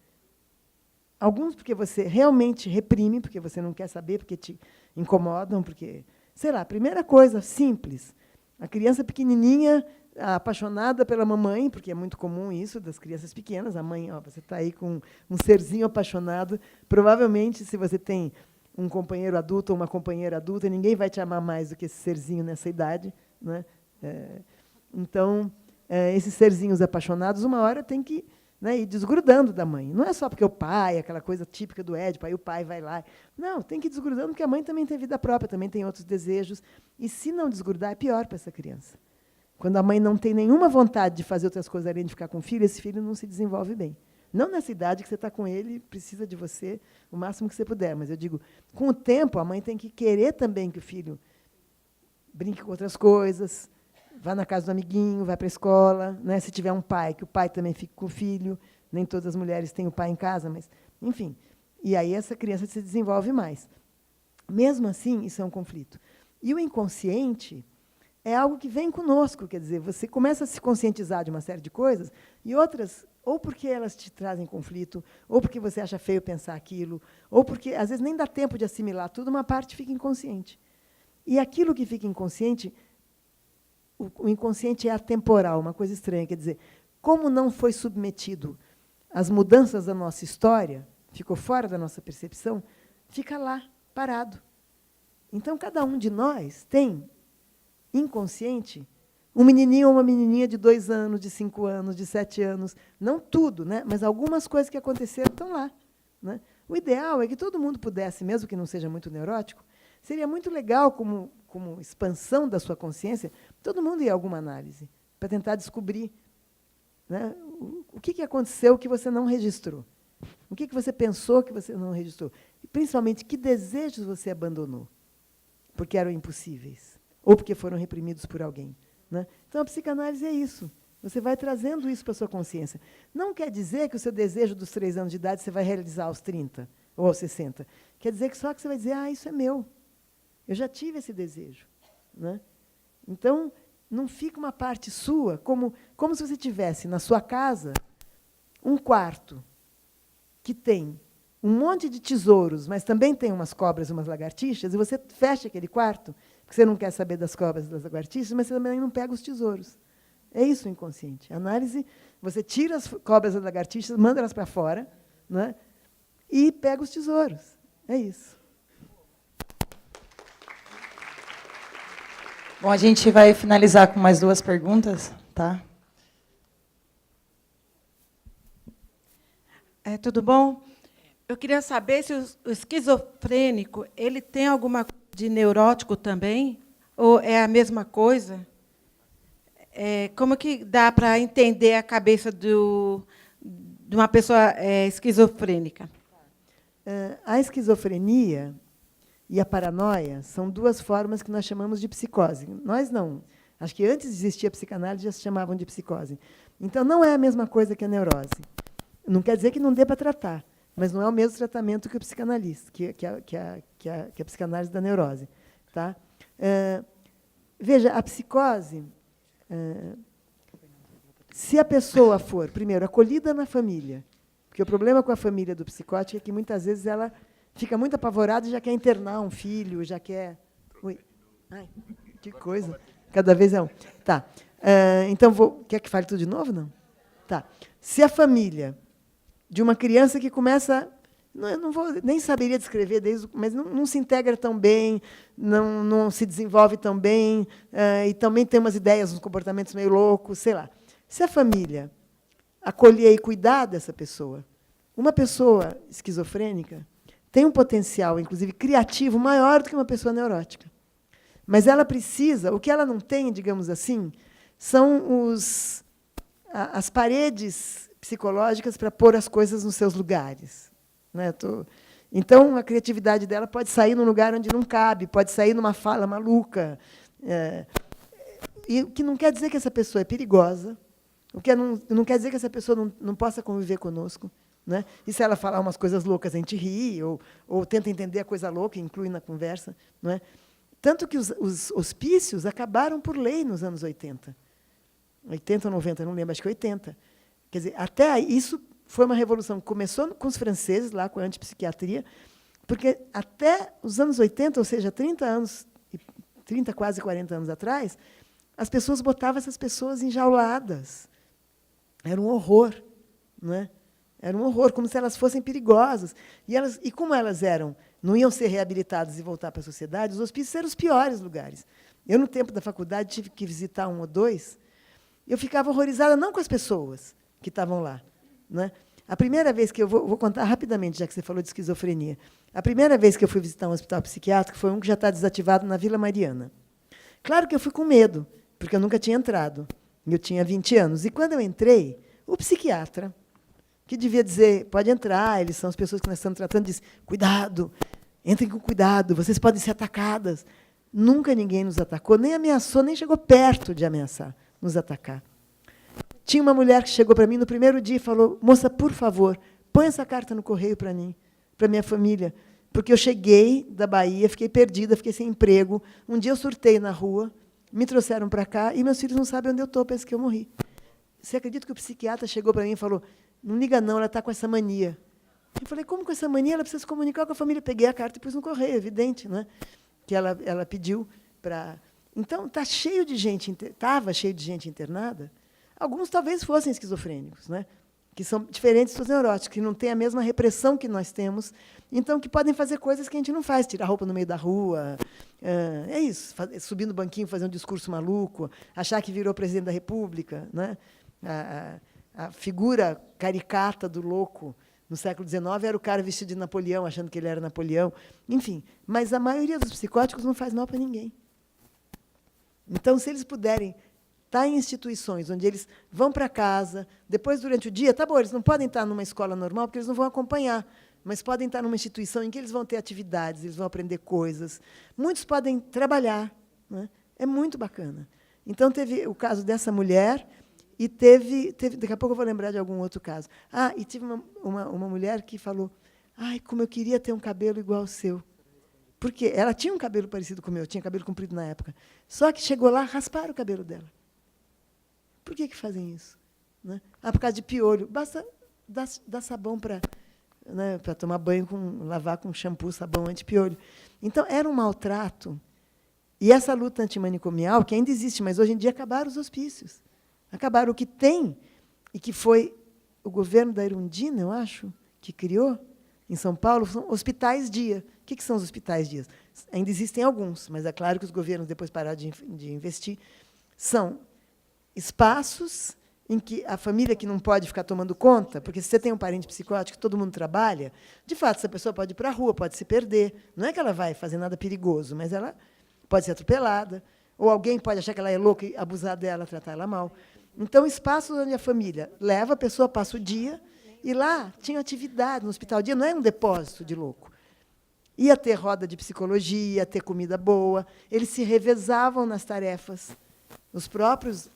Alguns porque você realmente reprime, porque você não quer saber, porque te incomodam, porque... Sei lá, a primeira coisa simples, a criança pequenininha, apaixonada pela mamãe, porque é muito comum isso das crianças pequenas, a mãe, você está aí com um serzinho apaixonado, provavelmente, se você tem um companheiro adulto ou uma companheira adulta, ninguém vai te amar mais do que esse serzinho nessa idade, né? Então, esses serzinhos apaixonados, uma hora tem que, né, ir desgrudando da mãe. Não é só porque o pai, aquela coisa típica do Édipo, aí o pai vai lá. Não, tem que ir desgrudando, porque a mãe também tem vida própria, também tem outros desejos. E, se não desgrudar, é pior para essa criança. Quando a mãe não tem nenhuma vontade de fazer outras coisas além de ficar com o filho, esse filho não se desenvolve bem. Não nessa idade que você está com ele, precisa de você o máximo que você puder. Mas eu digo, com o tempo, a mãe tem que querer também que o filho brinque com outras coisas, vá na casa do amiguinho, vá para a escola, né? Se tiver um pai, que o pai também fique com o filho. Nem todas as mulheres têm o pai em casa, mas, enfim. E aí essa criança se desenvolve mais. Mesmo assim, isso é um conflito. E o inconsciente é algo que vem conosco, quer dizer, você começa a se conscientizar de uma série de coisas, e outras, ou porque elas te trazem conflito, ou porque você acha feio pensar aquilo, ou porque, às vezes, nem dá tempo de assimilar tudo, uma parte fica inconsciente. E aquilo que fica inconsciente, o inconsciente é atemporal, uma coisa estranha, quer dizer, como não foi submetido às mudanças da nossa história, ficou fora da nossa percepção, fica lá, parado. Então, cada um de nós tem, inconsciente, um menininho ou uma menininha de 2 anos, de 5 anos, de 7 anos, não tudo, né? Mas algumas coisas que aconteceram estão lá, né? O ideal é que todo mundo pudesse, mesmo que não seja muito neurótico, seria muito legal, como expansão da sua consciência, todo mundo ir a alguma análise, para tentar descobrir, né, o que aconteceu que você não registrou, o que você pensou que você não registrou, e, principalmente, que desejos você abandonou, porque eram impossíveis, ou porque foram reprimidos por alguém, né? Então, a psicanálise é isso. Você vai trazendo isso para a sua consciência. Não quer dizer que o seu desejo dos 3 anos de idade você vai realizar aos 30 ou aos 60. Quer dizer que só que você vai dizer, isso é meu. Eu já tive esse desejo, né? Então, não fica uma parte sua, como se você tivesse na sua casa um quarto que tem um monte de tesouros, mas também tem umas cobras e umas lagartixas, e você fecha aquele quarto, porque você não quer saber das cobras e das lagartixas, mas você também não pega os tesouros. É isso o inconsciente. A análise, você tira as cobras e as lagartixas, manda elas para fora, né, e pega os tesouros. É isso. Bom, a gente vai finalizar com mais 2 perguntas, tá? Tudo bom? Eu queria saber se o esquizofrênico ele tem alguma coisa de neurótico também? Ou é a mesma coisa? Como que dá para entender a cabeça de uma pessoa esquizofrênica? A esquizofrenia e a paranoia são 2 formas que nós chamamos de psicose. Nós não. Acho que antes de existir a psicanálise, já se chamavam de psicose. Então, não é a mesma coisa que a neurose. Não quer dizer que não dê para tratar, mas não é o mesmo tratamento que o psicanalista, que a psicanálise da neurose. Tá? Veja, a psicose, se a pessoa for, primeiro, acolhida na família, porque o problema com a família do psicótico é que, muitas vezes, ela fica muito apavorada e já quer internar um filho, já quer... Ui. Ai, que coisa. Cada vez é um. Tá. Então, quer que fale tudo de novo? Não? Tá. Se a família de uma criança que começa... Eu não vou, nem saberia descrever, mas não se integra tão bem, não se desenvolve tão bem, e também tem umas ideias, uns comportamentos meio loucos, sei lá. Se a família acolher e cuidar dessa pessoa, uma pessoa esquizofrênica tem um potencial, inclusive criativo, maior do que uma pessoa neurótica. Mas ela precisa, o que ela não tem, digamos assim, são as paredes psicológicas para pôr as coisas nos seus lugares. Né? Então, a criatividade dela pode sair num lugar onde não cabe, pode sair numa fala maluca. E o que não quer dizer que essa pessoa é perigosa, o que não quer dizer que essa pessoa não possa conviver conosco. Né? E se ela falar umas coisas loucas, a gente ri, ou tenta entender a coisa louca e inclui na conversa. Não é? Tanto que os hospícios acabaram por lei nos anos 80. 80 ou 90, não lembro, acho que 80. Quer dizer, até isso foi uma revolução. Começou com os franceses, lá com a antipsiquiatria, porque até os anos 80, ou seja, 30 anos, 30, quase 40 anos atrás, as pessoas botavam essas pessoas enjauladas. Era um horror. Não é? Era um horror, como se elas fossem perigosas. E como elas não iam ser reabilitadas e voltar para a sociedade, os hospícios eram os piores lugares. Eu, no tempo da faculdade, tive que visitar 1 ou 2, eu ficava horrorizada, não com as pessoas que estavam lá. Né? A primeira vez que eu vou contar rapidamente, já que você falou de esquizofrenia. A primeira vez que eu fui visitar um hospital psiquiátrico foi um que já está desativado na Vila Mariana. Claro que eu fui com medo, porque eu nunca tinha entrado. Eu tinha 20 anos. E, quando eu entrei, o psiquiatra, que devia dizer, pode entrar, eles são as pessoas que nós estamos tratando, disse, cuidado, entrem com cuidado, vocês podem ser atacadas. Nunca ninguém nos atacou, nem ameaçou, nem chegou perto de ameaçar, nos atacar. Tinha uma mulher que chegou para mim no primeiro dia e falou, moça, por favor, põe essa carta no correio para mim, para minha família, porque eu cheguei da Bahia, fiquei perdida, fiquei sem emprego, um dia eu surtei na rua, me trouxeram para cá e meus filhos não sabem onde eu estou, pensam que eu morri. Você acredita que o psiquiatra chegou para mim e falou, não liga não, ela está com essa mania. Eu falei, como com essa mania? Ela precisa se comunicar com a família. Peguei a carta e pus no correio, evidente, né? Que ela pediu para... Então, estava cheio de gente internada. Alguns talvez fossem esquizofrênicos, né? Que são diferentes dos neuróticos, que não têm a mesma repressão que nós temos, então que podem fazer coisas que a gente não faz, tirar roupa no meio da rua, é isso, subir no banquinho, fazer um discurso maluco, achar que virou presidente da República, né? A figura caricata do louco no século XIX era o cara vestido de Napoleão, achando que ele era Napoleão. Enfim, mas a maioria dos psicóticos não faz mal para ninguém. Então, se eles puderem estar em instituições onde eles vão para casa, depois, durante o dia, tá bom, eles não podem estar numa escola normal, porque eles não vão acompanhar, mas podem estar numa instituição em que eles vão ter atividades, eles vão aprender coisas. Muitos podem trabalhar. Né? É muito bacana. Então, teve o caso dessa mulher, e teve, daqui a pouco eu vou lembrar de algum outro caso. E tive uma mulher que falou, ai, como eu queria ter um cabelo igual ao seu. Porque ela tinha um cabelo parecido com o meu, tinha cabelo comprido na época. Só que chegou lá, rasparam o cabelo dela. Por que fazem isso? Né? Por causa de piolho. Basta dar sabão para tomar banho, lavar com shampoo, sabão anti-piolho. Então, era um maltrato. E essa luta antimanicomial, que ainda existe, mas hoje em dia acabaram os hospícios. Acabaram. O que tem, e que foi o governo da Erundina, eu acho, que criou, em São Paulo, são hospitais-dia. O que são os hospitais-dias? Ainda existem alguns, mas é claro que os governos depois pararam de investir. São espaços em que a família que não pode ficar tomando conta, porque se você tem um parente psicótico, todo mundo trabalha, de fato, essa pessoa pode ir para a rua, pode se perder. Não é que ela vai fazer nada perigoso, mas ela pode ser atropelada, ou alguém pode achar que ela é louca e abusar dela, tratar ela mal. Então, espaços onde a família leva, a pessoa passa o dia, e lá tinha atividade no hospital-dia, não é um depósito de louco. Ia ter roda de psicologia, ia ter comida boa, eles se revezavam nas tarefas. os próprios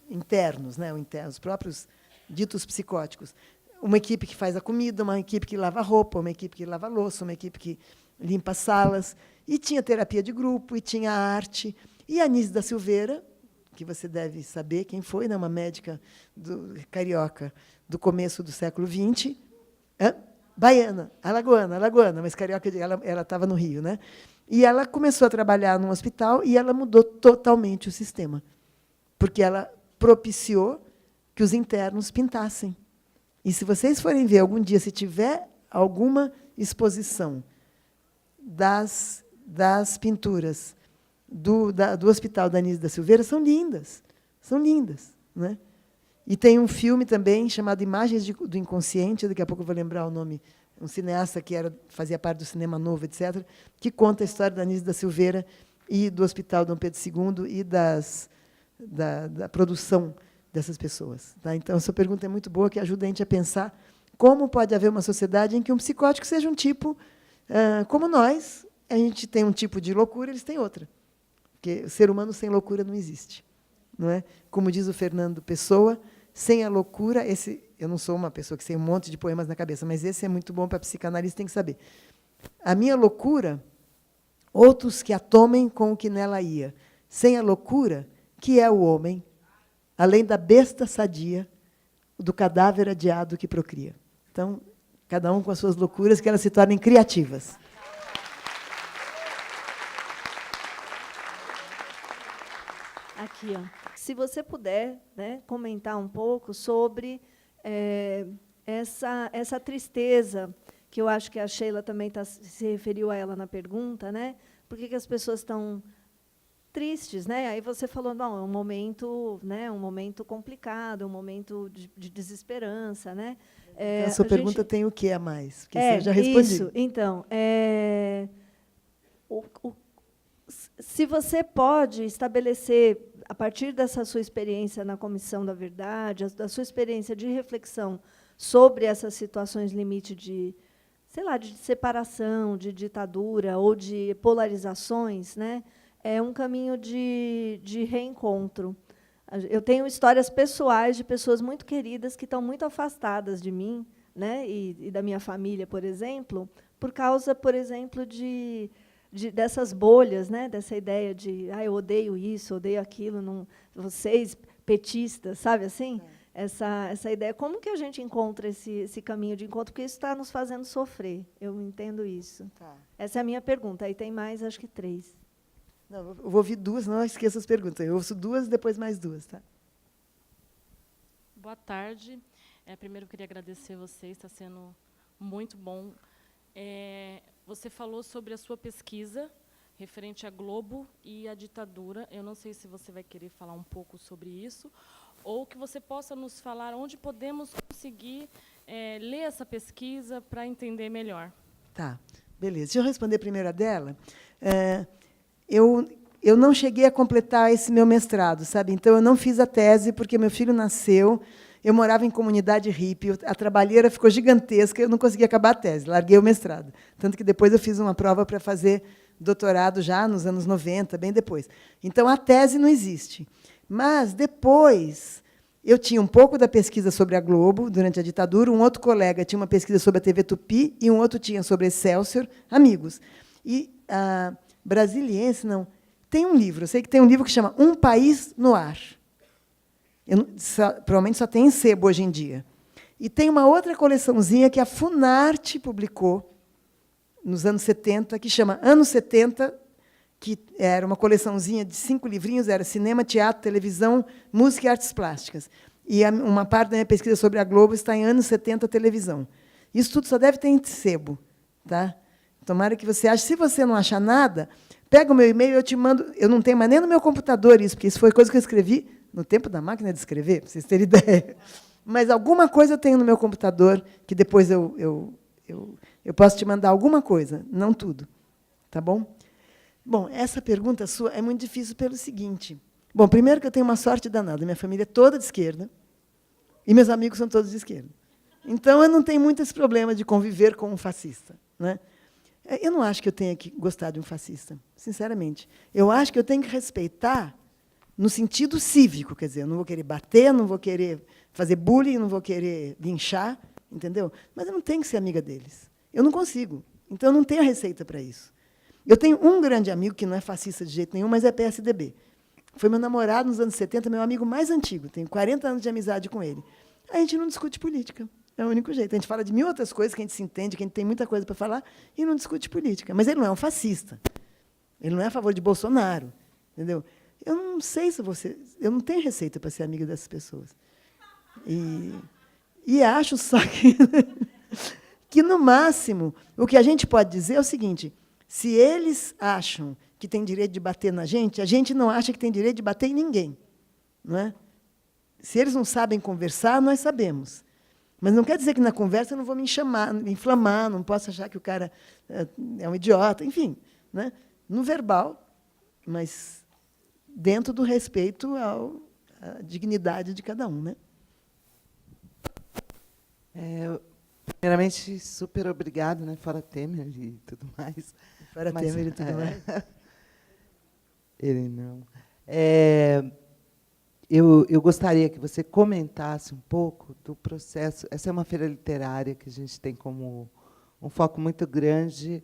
internos, né, os próprios ditos psicóticos. Uma equipe que faz a comida, uma equipe que lava a roupa, uma equipe que lava a louça, uma equipe que limpa as salas. E tinha terapia de grupo, e tinha arte. E a Anísia da Silveira, que você deve saber quem foi, né, uma médica carioca do começo do século XX, baiana, alagoana, mas carioca, ela estava no Rio, né? E ela começou a trabalhar num hospital e ela mudou totalmente o sistema, porque ela propiciou que os internos pintassem. E se vocês forem ver algum dia, se tiver alguma exposição das pinturas do Hospital da Anísia da Silveira, são lindas, né? E tem um filme também chamado Imagens do Inconsciente, daqui a pouco eu vou lembrar o nome, um cineasta que fazia parte do Cinema Novo, etc., que conta a história da Anísia da Silveira e do Hospital Dom Pedro II e da produção dessas pessoas. Tá? Então, essa pergunta é muito boa, que ajuda a gente a pensar como pode haver uma sociedade em que um psicótico seja um tipo como nós. A gente tem um tipo de loucura, eles têm outra. Porque o ser humano sem loucura não existe. Não é? Como diz o Fernando Pessoa, sem a loucura, eu não sou uma pessoa que tem um monte de poemas na cabeça, mas esse é muito bom para psicanalista, tem que saber. A minha loucura, outros que a tomem com o que nela ia. Sem a loucura, que é o homem, além da besta sadia, do cadáver adiado que procria. Então, cada um com as suas loucuras, que elas se tornem criativas. Aqui, ó. Se você puder, né, comentar um pouco sobre essa tristeza, que eu acho que a Sheila também se referiu a ela na pergunta, né? Por que as pessoas estão tristes, né? Aí você falou, não, é um momento, né, um momento complicado, um momento de desesperança, né? A sua pergunta tem o que a mais? Porque você já respondeu. Isso. Então, se você pode estabelecer, a partir dessa sua experiência na Comissão da Verdade, da sua experiência de reflexão sobre essas situações limite de, sei lá, de separação, de ditadura ou de polarizações, né? É um caminho de reencontro. Eu tenho histórias pessoais de pessoas muito queridas que estão muito afastadas de mim, né, e da minha família, por exemplo, por causa, por exemplo, dessas bolhas, né, dessa ideia de eu odeio isso, odeio aquilo, não, vocês petistas, sabe assim? Essa ideia. Como que a gente encontra esse caminho de encontro? Porque isso está nos fazendo sofrer. Eu entendo isso. Tá. Essa é a minha pergunta. Aí tem mais, acho que 3. Não, eu vou ouvir 2, não esqueça as perguntas. Eu ouço 2 e depois mais 2. Tá? Boa tarde. Primeiro, eu queria agradecer vocês, está sendo muito bom. Você falou sobre a sua pesquisa referente à Globo e à ditadura. Eu não sei se você vai querer falar um pouco sobre isso, ou que você possa nos falar onde podemos conseguir ler essa pesquisa para entender melhor. Tá, beleza. Deixa eu responder primeiro a dela. Eu não cheguei a completar esse meu mestrado, sabe? Então, eu não fiz a tese, porque meu filho nasceu, eu morava em comunidade hippie, a trabalheira ficou gigantesca, eu não consegui acabar a tese, larguei o mestrado. Tanto que depois eu fiz uma prova para fazer doutorado já nos anos 90, bem depois. Então, a tese não existe. Mas, depois, eu tinha um pouco da pesquisa sobre a Globo, durante a ditadura, um outro colega tinha uma pesquisa sobre a TV Tupi, e um outro tinha sobre Excelsior, amigos. E a Brasiliense, não. Tem um livro, eu sei que tem um livro que chama Um País no Ar. Provavelmente só tem em sebo hoje em dia. E tem uma outra coleçãozinha que a Funarte publicou nos anos 70, que chama Anos 70, que era uma coleçãozinha de 5 livrinhos, era cinema, teatro, televisão, música e artes plásticas. E uma parte da minha pesquisa sobre a Globo está em anos 70, televisão. Isso tudo só deve ter em sebo. Tá? Tomara que você ache. Se você não achar nada, pega o meu e-mail, eu te mando. Eu não tenho mais nem no meu computador isso, porque isso foi coisa que eu escrevi no tempo da máquina de escrever, para vocês terem ideia. Mas alguma coisa eu tenho no meu computador, que depois eu posso te mandar alguma coisa, não tudo. Tá bom? Bom, essa pergunta sua é muito difícil pelo seguinte. Bom, primeiro que eu tenho uma sorte danada. Minha família é toda de esquerda e meus amigos são todos de esquerda. Então, eu não tenho muito esse problema de conviver com um fascista. Né? Eu não acho que eu tenha que gostar de um fascista, sinceramente. Eu acho que eu tenho que respeitar no sentido cívico, quer dizer, eu não vou querer bater, não vou querer fazer bullying, não vou querer linchar, entendeu? Mas eu não tenho que ser amiga deles. Eu não consigo. Então, eu não tenho a receita para isso. Eu tenho um grande amigo, que não é fascista de jeito nenhum, mas é PSDB. Foi meu namorado nos anos 70, meu amigo mais antigo. Tenho 40 anos de amizade com ele. A gente não discute política. É o único jeito. A gente fala de mil outras coisas que a gente se entende, que a gente tem muita coisa para falar, e não discute política. Mas ele não é um fascista. Ele não é a favor de Bolsonaro. Entendeu? Eu não sei se você... Eu não tenho receita para ser amiga dessas pessoas. E acho só que, no máximo, o que a gente pode dizer é o seguinte: se eles acham que tem direito de bater na gente, a gente não acha que tem direito de bater em ninguém. Não é? Se eles não sabem conversar, nós sabemos. Mas não quer dizer que, na conversa, eu não vou me inflamar, não posso achar que o cara é um idiota, enfim. Né? No verbal, mas dentro do respeito à dignidade de cada um. Né? Primeiramente, super obrigado, né? Fora Temer e tudo mais. Fora Temer e tudo mais. Ele não. Eu gostaria que você comentasse um pouco do processo. Essa é uma feira literária que a gente tem como um foco muito grande,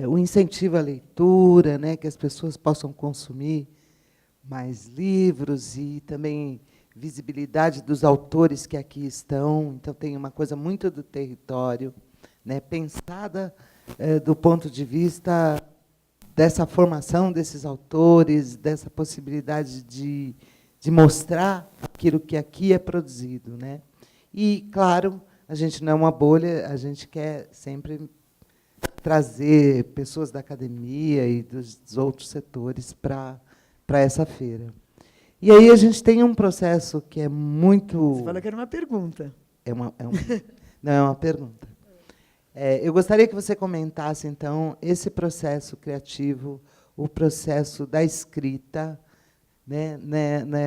o incentivo à leitura, né? Que as pessoas possam consumir mais livros e também visibilidade dos autores que aqui estão. Então, tem uma coisa muito do território, né, pensada do ponto de vista dessa formação desses autores, dessa possibilidade de mostrar aquilo que aqui é produzido. Né? E, claro, a gente não é uma bolha, a gente quer sempre trazer pessoas da academia e dos outros setores para essa feira. E aí a gente tem um processo que é muito... Você falou que era uma pergunta. Não, é uma pergunta. Eu gostaria que você comentasse, então, esse processo criativo, o processo da escrita, né,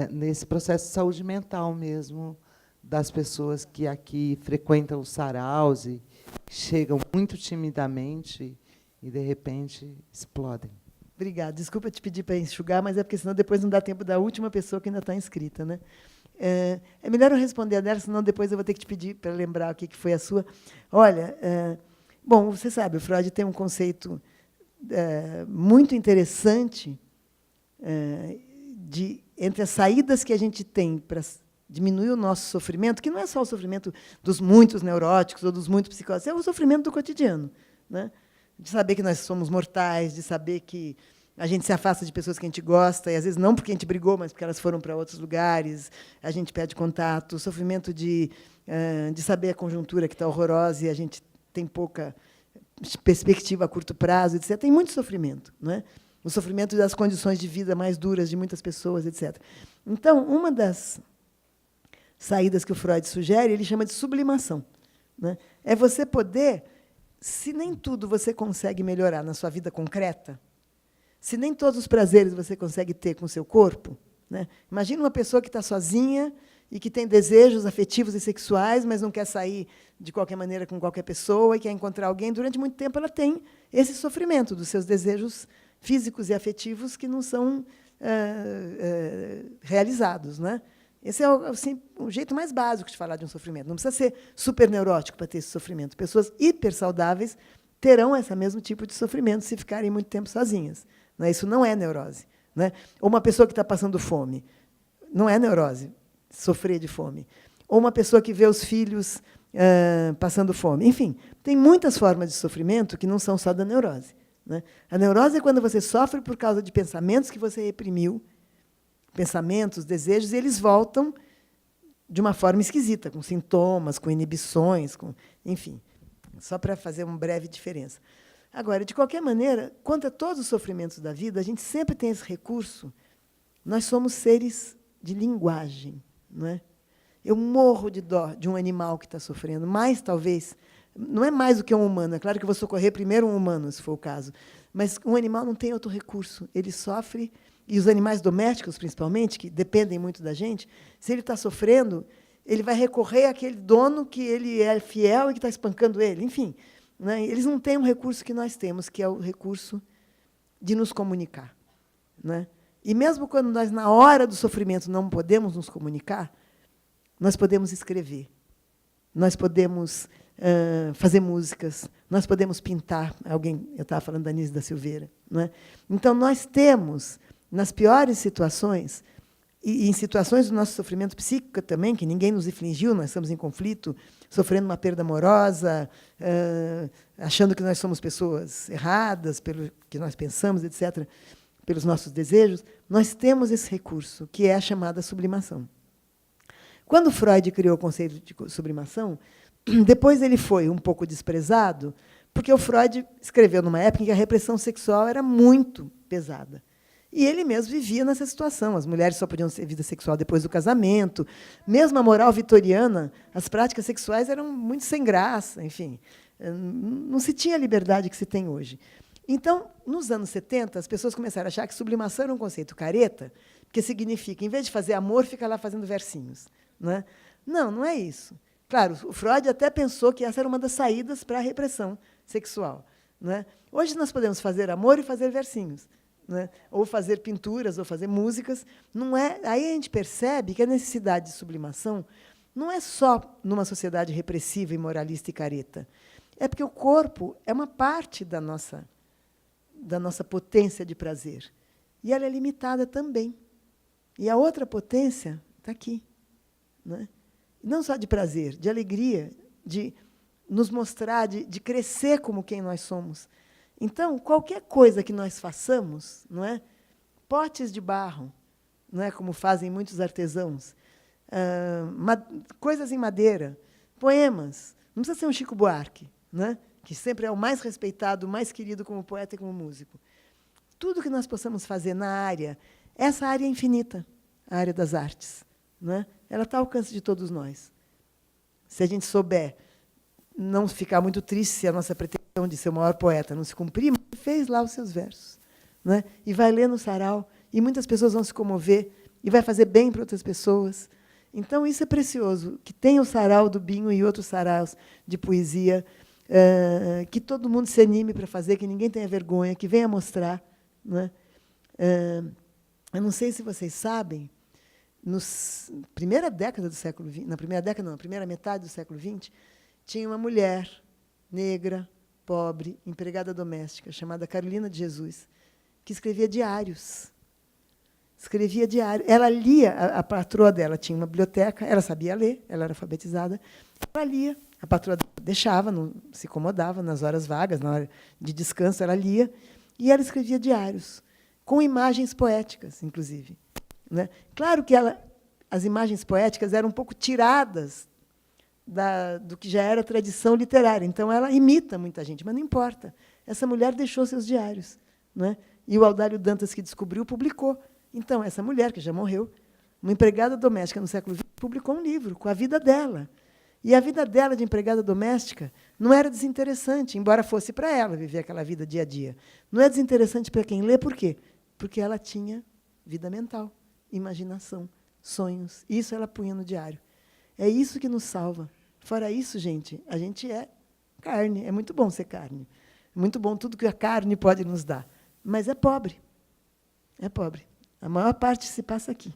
nesse processo de saúde mental mesmo, das pessoas que aqui frequentam os saraus e chegam muito timidamente e, de repente, explodem. Obrigada. Desculpa te pedir para enxugar, mas é porque senão depois não dá tempo da última pessoa que ainda está inscrita. Né? É melhor eu responder a dela, senão depois eu vou ter que te pedir para lembrar o que foi a sua. Olha, bom, você sabe, o Freud tem um conceito muito interessante entre as saídas que a gente tem para diminuir o nosso sofrimento, que não é só o sofrimento dos muitos neuróticos ou dos muitos psicóticos, é o sofrimento do cotidiano. Né? De saber que nós somos mortais, de saber que a gente se afasta de pessoas que a gente gosta, e às vezes não porque a gente brigou, mas porque elas foram para outros lugares, a gente perde contato, o sofrimento de saber a conjuntura que está horrorosa e a gente tem pouca perspectiva a curto prazo, etc. Tem muito sofrimento. Não é? O sofrimento das condições de vida mais duras de muitas pessoas, etc. Então, uma das saídas que o Freud sugere, ele chama de sublimação. Né? É você poder... Se nem tudo você consegue melhorar na sua vida concreta, se nem todos os prazeres você consegue ter com o seu corpo, né? Imagina uma pessoa que está sozinha e que tem desejos afetivos e sexuais, mas não quer sair de qualquer maneira com qualquer pessoa e quer encontrar alguém. Durante muito tempo, ela tem esse sofrimento dos seus desejos físicos e afetivos que não são realizados. Né? Esse é o jeito mais básico de falar de um sofrimento. Não precisa ser super neurótico para ter esse sofrimento. Pessoas hiper saudáveis terão esse mesmo tipo de sofrimento se ficarem muito tempo sozinhas. Né? Isso não é neurose. Né? Ou uma pessoa que está passando fome. Não é neurose sofrer de fome. Ou uma pessoa que vê os filhos passando fome. Enfim, tem muitas formas de sofrimento que não são só da neurose. Né? A neurose é quando você sofre por causa de pensamentos que você reprimiu, pensamentos, desejos, e eles voltam de uma forma esquisita, com sintomas, com inibições, enfim, só para fazer uma breve diferença. Agora, de qualquer maneira, quanto a todos os sofrimentos da vida, a gente sempre tem esse recurso. Nós somos seres de linguagem. Não é? Eu morro de dó de um animal que está sofrendo, mais talvez, não é mais do que um humano, é claro que eu vou socorrer primeiro um humano, se for o caso, mas um animal não tem outro recurso, ele sofre. E os animais domésticos, principalmente, que dependem muito da gente, se ele está sofrendo, ele vai recorrer àquele dono que ele é fiel e que está espancando ele. Enfim, né? Eles não têm um recurso que nós temos, que é o recurso de nos comunicar. Né? E mesmo quando nós, na hora do sofrimento, não podemos nos comunicar, nós podemos escrever, nós podemos fazer músicas, nós podemos pintar. Eu estava falando da Anísia da Silveira. Não é? Então, nós temos, nas piores situações, e em situações do nosso sofrimento psíquico também, que ninguém nos infligiu, nós estamos em conflito, sofrendo uma perda amorosa, achando que nós somos pessoas erradas, pelo que nós pensamos, etc., pelos nossos desejos, nós temos esse recurso, que é a chamada sublimação. Quando Freud criou o conceito de sublimação, depois ele foi um pouco desprezado, porque o Freud escreveu numa época em que a repressão sexual era muito pesada. E ele mesmo vivia nessa situação. As mulheres só podiam ter vida sexual depois do casamento. Mesmo a moral vitoriana, as práticas sexuais eram muito sem graça, enfim. Não se tinha a liberdade que se tem hoje. Então, nos anos 70, as pessoas começaram a achar que sublimação era um conceito careta, porque significa, em vez de fazer amor, fica lá fazendo versinhos. Não é? Não, não é isso. Claro, o Freud até pensou que essa era uma das saídas para a repressão sexual. Não é? Hoje nós podemos fazer amor e fazer versinhos, não é? Ou fazer pinturas, ou fazer músicas. Não é, aí a gente percebe que a necessidade de sublimação não é só numa sociedade repressiva, imoralista e careta. É porque o corpo é uma parte da nossa potência de prazer. E ela é limitada também. E a outra potência está aqui. Não é? Não só de prazer, de alegria, de nos mostrar, de crescer como quem nós somos. Então, qualquer coisa que nós façamos, não é? Potes de barro, não é? Como fazem muitos artesãos, coisas em madeira, poemas, não precisa ser um Chico Buarque, não é? Que sempre é o mais respeitado, o mais querido como poeta e como músico. Tudo que nós possamos fazer na área, essa área é infinita, a área das artes. Não é? Ela está ao alcance de todos nós. Se a gente souber não ficar muito triste se a nossa pretensão de ser o maior poeta não se cumprir, mas fez lá os seus versos. Não é? E vai ler no sarau, e muitas pessoas vão se comover, e vai fazer bem para outras pessoas. Então, isso é precioso, que tenha o sarau do Binho e outros saraus de poesia, que todo mundo se anime para fazer, que ninguém tenha vergonha, que venha mostrar. Não é? Eu não sei se vocês sabem, na primeira década do século XX, na primeira metade do século XX, tinha uma mulher negra, pobre, empregada doméstica, chamada Carolina de Jesus, que escrevia diários. Escrevia diário. Ela lia, a patroa dela tinha uma biblioteca, ela sabia ler, ela era alfabetizada, ela lia. A patroa deixava, não se incomodava nas horas vagas, na hora de descanso, ela lia, e ela escrevia diários, com imagens poéticas, inclusive. Né? Claro que as imagens poéticas eram um pouco tiradas do que já era tradição literária. Então, ela imita muita gente, mas não importa. Essa mulher deixou seus diários. Né? E o Audálio Dantas, que descobriu, publicou. Então, essa mulher, que já morreu, uma empregada doméstica no século XX, publicou um livro com a vida dela. E a vida dela de empregada doméstica não era desinteressante, embora fosse para ela viver aquela vida dia a dia. Não é desinteressante para quem lê, por quê? Porque ela tinha vida mental, imaginação, sonhos. Isso ela punha no diário. É isso que nos salva. Fora isso, gente, a gente é carne. É muito bom ser carne. É muito bom tudo que a carne pode nos dar. Mas é pobre. É pobre. A maior parte se passa aqui.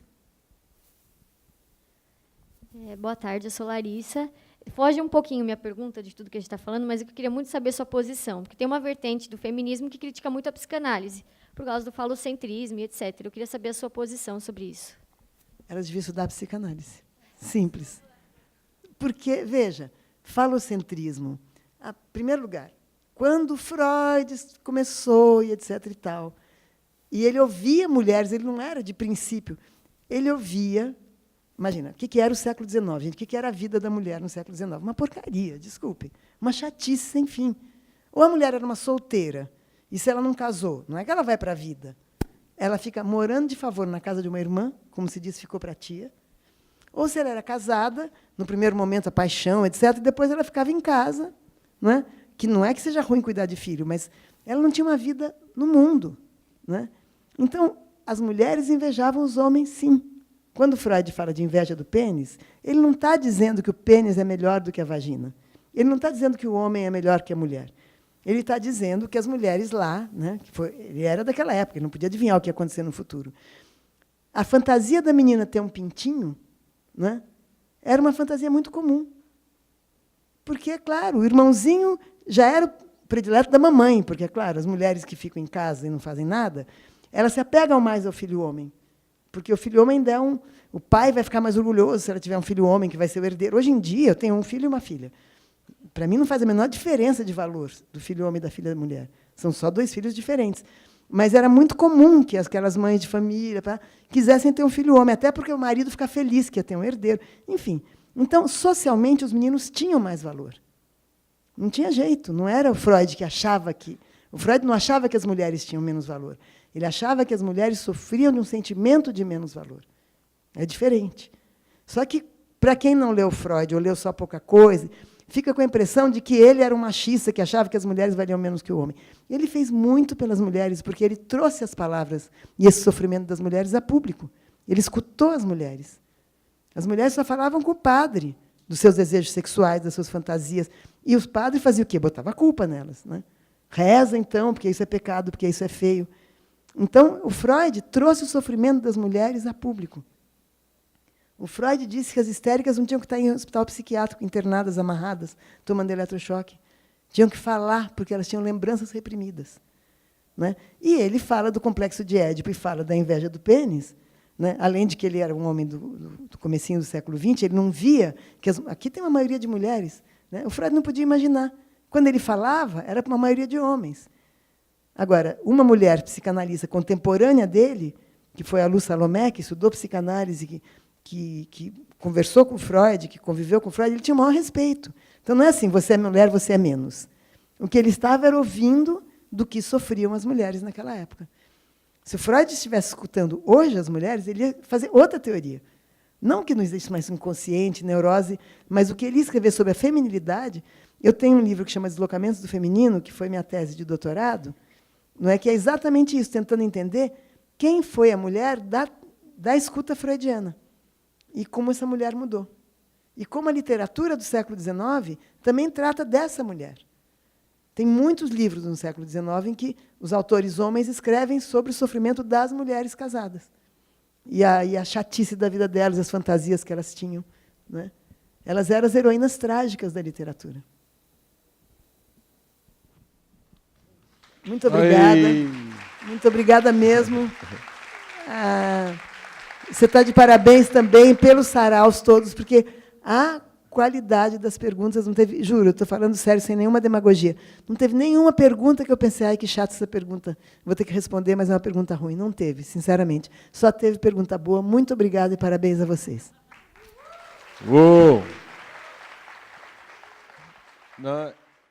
Boa tarde, eu sou Larissa. Foge um pouquinho minha pergunta de tudo que a gente está falando, mas eu queria muito saber sua posição, porque tem uma vertente do feminismo que critica muito a psicanálise, por causa do falocentrismo e etc. Eu queria saber a sua posição sobre isso. Ela devia estudar psicanálise. Simples. Porque, veja, falocentrismo, em primeiro lugar, quando Freud começou e etc. e tal, e ele ouvia mulheres, ele não era de princípio, ele ouvia. Imagina, o que era o século XIX, gente? O que era a vida da mulher no século XIX? Uma porcaria, desculpe. Uma chatice sem fim. Ou a mulher era uma solteira, e se ela não casou, não é que ela vai para a vida. Ela fica morando de favor na casa de uma irmã, como se diz, ficou para a tia. Ou se ela era casada, no primeiro momento a paixão, etc., e depois ela ficava em casa. Não é? Que não é que seja ruim cuidar de filho, mas ela não tinha uma vida no mundo. Não é? Então, as mulheres invejavam os homens, sim. Quando Freud fala de inveja do pênis, ele não está dizendo que o pênis é melhor do que a vagina. Ele não está dizendo que o homem é melhor que a mulher. Ele está dizendo que as mulheres lá, né, ele era daquela época, ele não podia adivinhar o que ia acontecer no futuro. A fantasia da menina ter um pintinho, né, era uma fantasia muito comum. Porque, é claro, o irmãozinho já era o predileto da mamãe, porque, é claro, as mulheres que ficam em casa e não fazem nada, elas se apegam mais ao filho homem. Porque o filho homem o pai vai ficar mais orgulhoso se ela tiver um filho homem que vai ser o herdeiro. Hoje em dia, eu tenho um filho e uma filha. Para mim, não faz a menor diferença de valor do filho homem e da filha mulher. São só 2 filhos diferentes. Mas era muito comum que aquelas mães de família quisessem ter um filho homem, até porque o marido fica feliz que ia ter um herdeiro. Enfim. Então, socialmente, os meninos tinham mais valor. Não tinha jeito. Não era o Freud que achava que... O Freud não achava que as mulheres tinham menos valor. Ele achava que as mulheres sofriam de um sentimento de menos valor. É diferente. Só que, para quem não leu Freud ou leu só pouca coisa, fica com a impressão de que ele era um machista que achava que as mulheres valiam menos que o homem. Ele fez muito pelas mulheres, porque ele trouxe as palavras e esse sofrimento das mulheres a público. Ele escutou as mulheres. As mulheres só falavam com o padre dos seus desejos sexuais, das suas fantasias. E os padres faziam o quê? Botava a culpa nelas. Né? Reza, então, porque isso é pecado, porque isso é feio. Então, o Freud trouxe o sofrimento das mulheres a público. O Freud disse que as histéricas não tinham que estar em hospital psiquiátrico, internadas, amarradas, tomando eletrochoque. Tinham que falar, porque elas tinham lembranças reprimidas. Né? E ele fala do complexo de Édipo e fala da inveja do pênis. Né? Além de que ele era um homem do comecinho do século XX, ele não via que aqui tem uma maioria de mulheres. Né? O Freud não podia imaginar. Quando ele falava, era para uma maioria de homens. Agora, uma mulher psicanalista contemporânea dele, que foi a Lu Salomé, que estudou psicanálise, que conversou com o Freud, que conviveu com o Freud, ele tinha o maior respeito. Então, não é assim, você é mulher, você é menos. O que ele estava era ouvindo do que sofriam as mulheres naquela época. Se o Freud estivesse escutando hoje as mulheres, ele ia fazer outra teoria. Não que não existe mais inconsciente, neurose, mas o que ele ia escrever sobre a feminilidade. Eu tenho um livro que chama Deslocamentos do Feminino, que foi minha tese de doutorado, não é que é exatamente isso, tentando entender quem foi a mulher da escuta freudiana e como essa mulher mudou. E como a literatura do século XIX também trata dessa mulher. Tem muitos livros no século XIX em que os autores homens escrevem sobre o sofrimento das mulheres casadas. E a chatice da vida delas, as fantasias que elas tinham. Né? Elas eram as heroínas trágicas da literatura. Muito obrigada. Oi. Muito obrigada mesmo. Você está de parabéns também pelos saraus todos, porque a qualidade das perguntas não teve... Juro, eu estou falando sério, sem nenhuma demagogia. Não teve nenhuma pergunta que eu pensei, ai, que chato essa pergunta, vou ter que responder, mas é uma pergunta ruim. Não teve, sinceramente. Só teve pergunta boa. Muito obrigada e parabéns a vocês. Uou!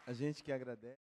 A gente que agradece.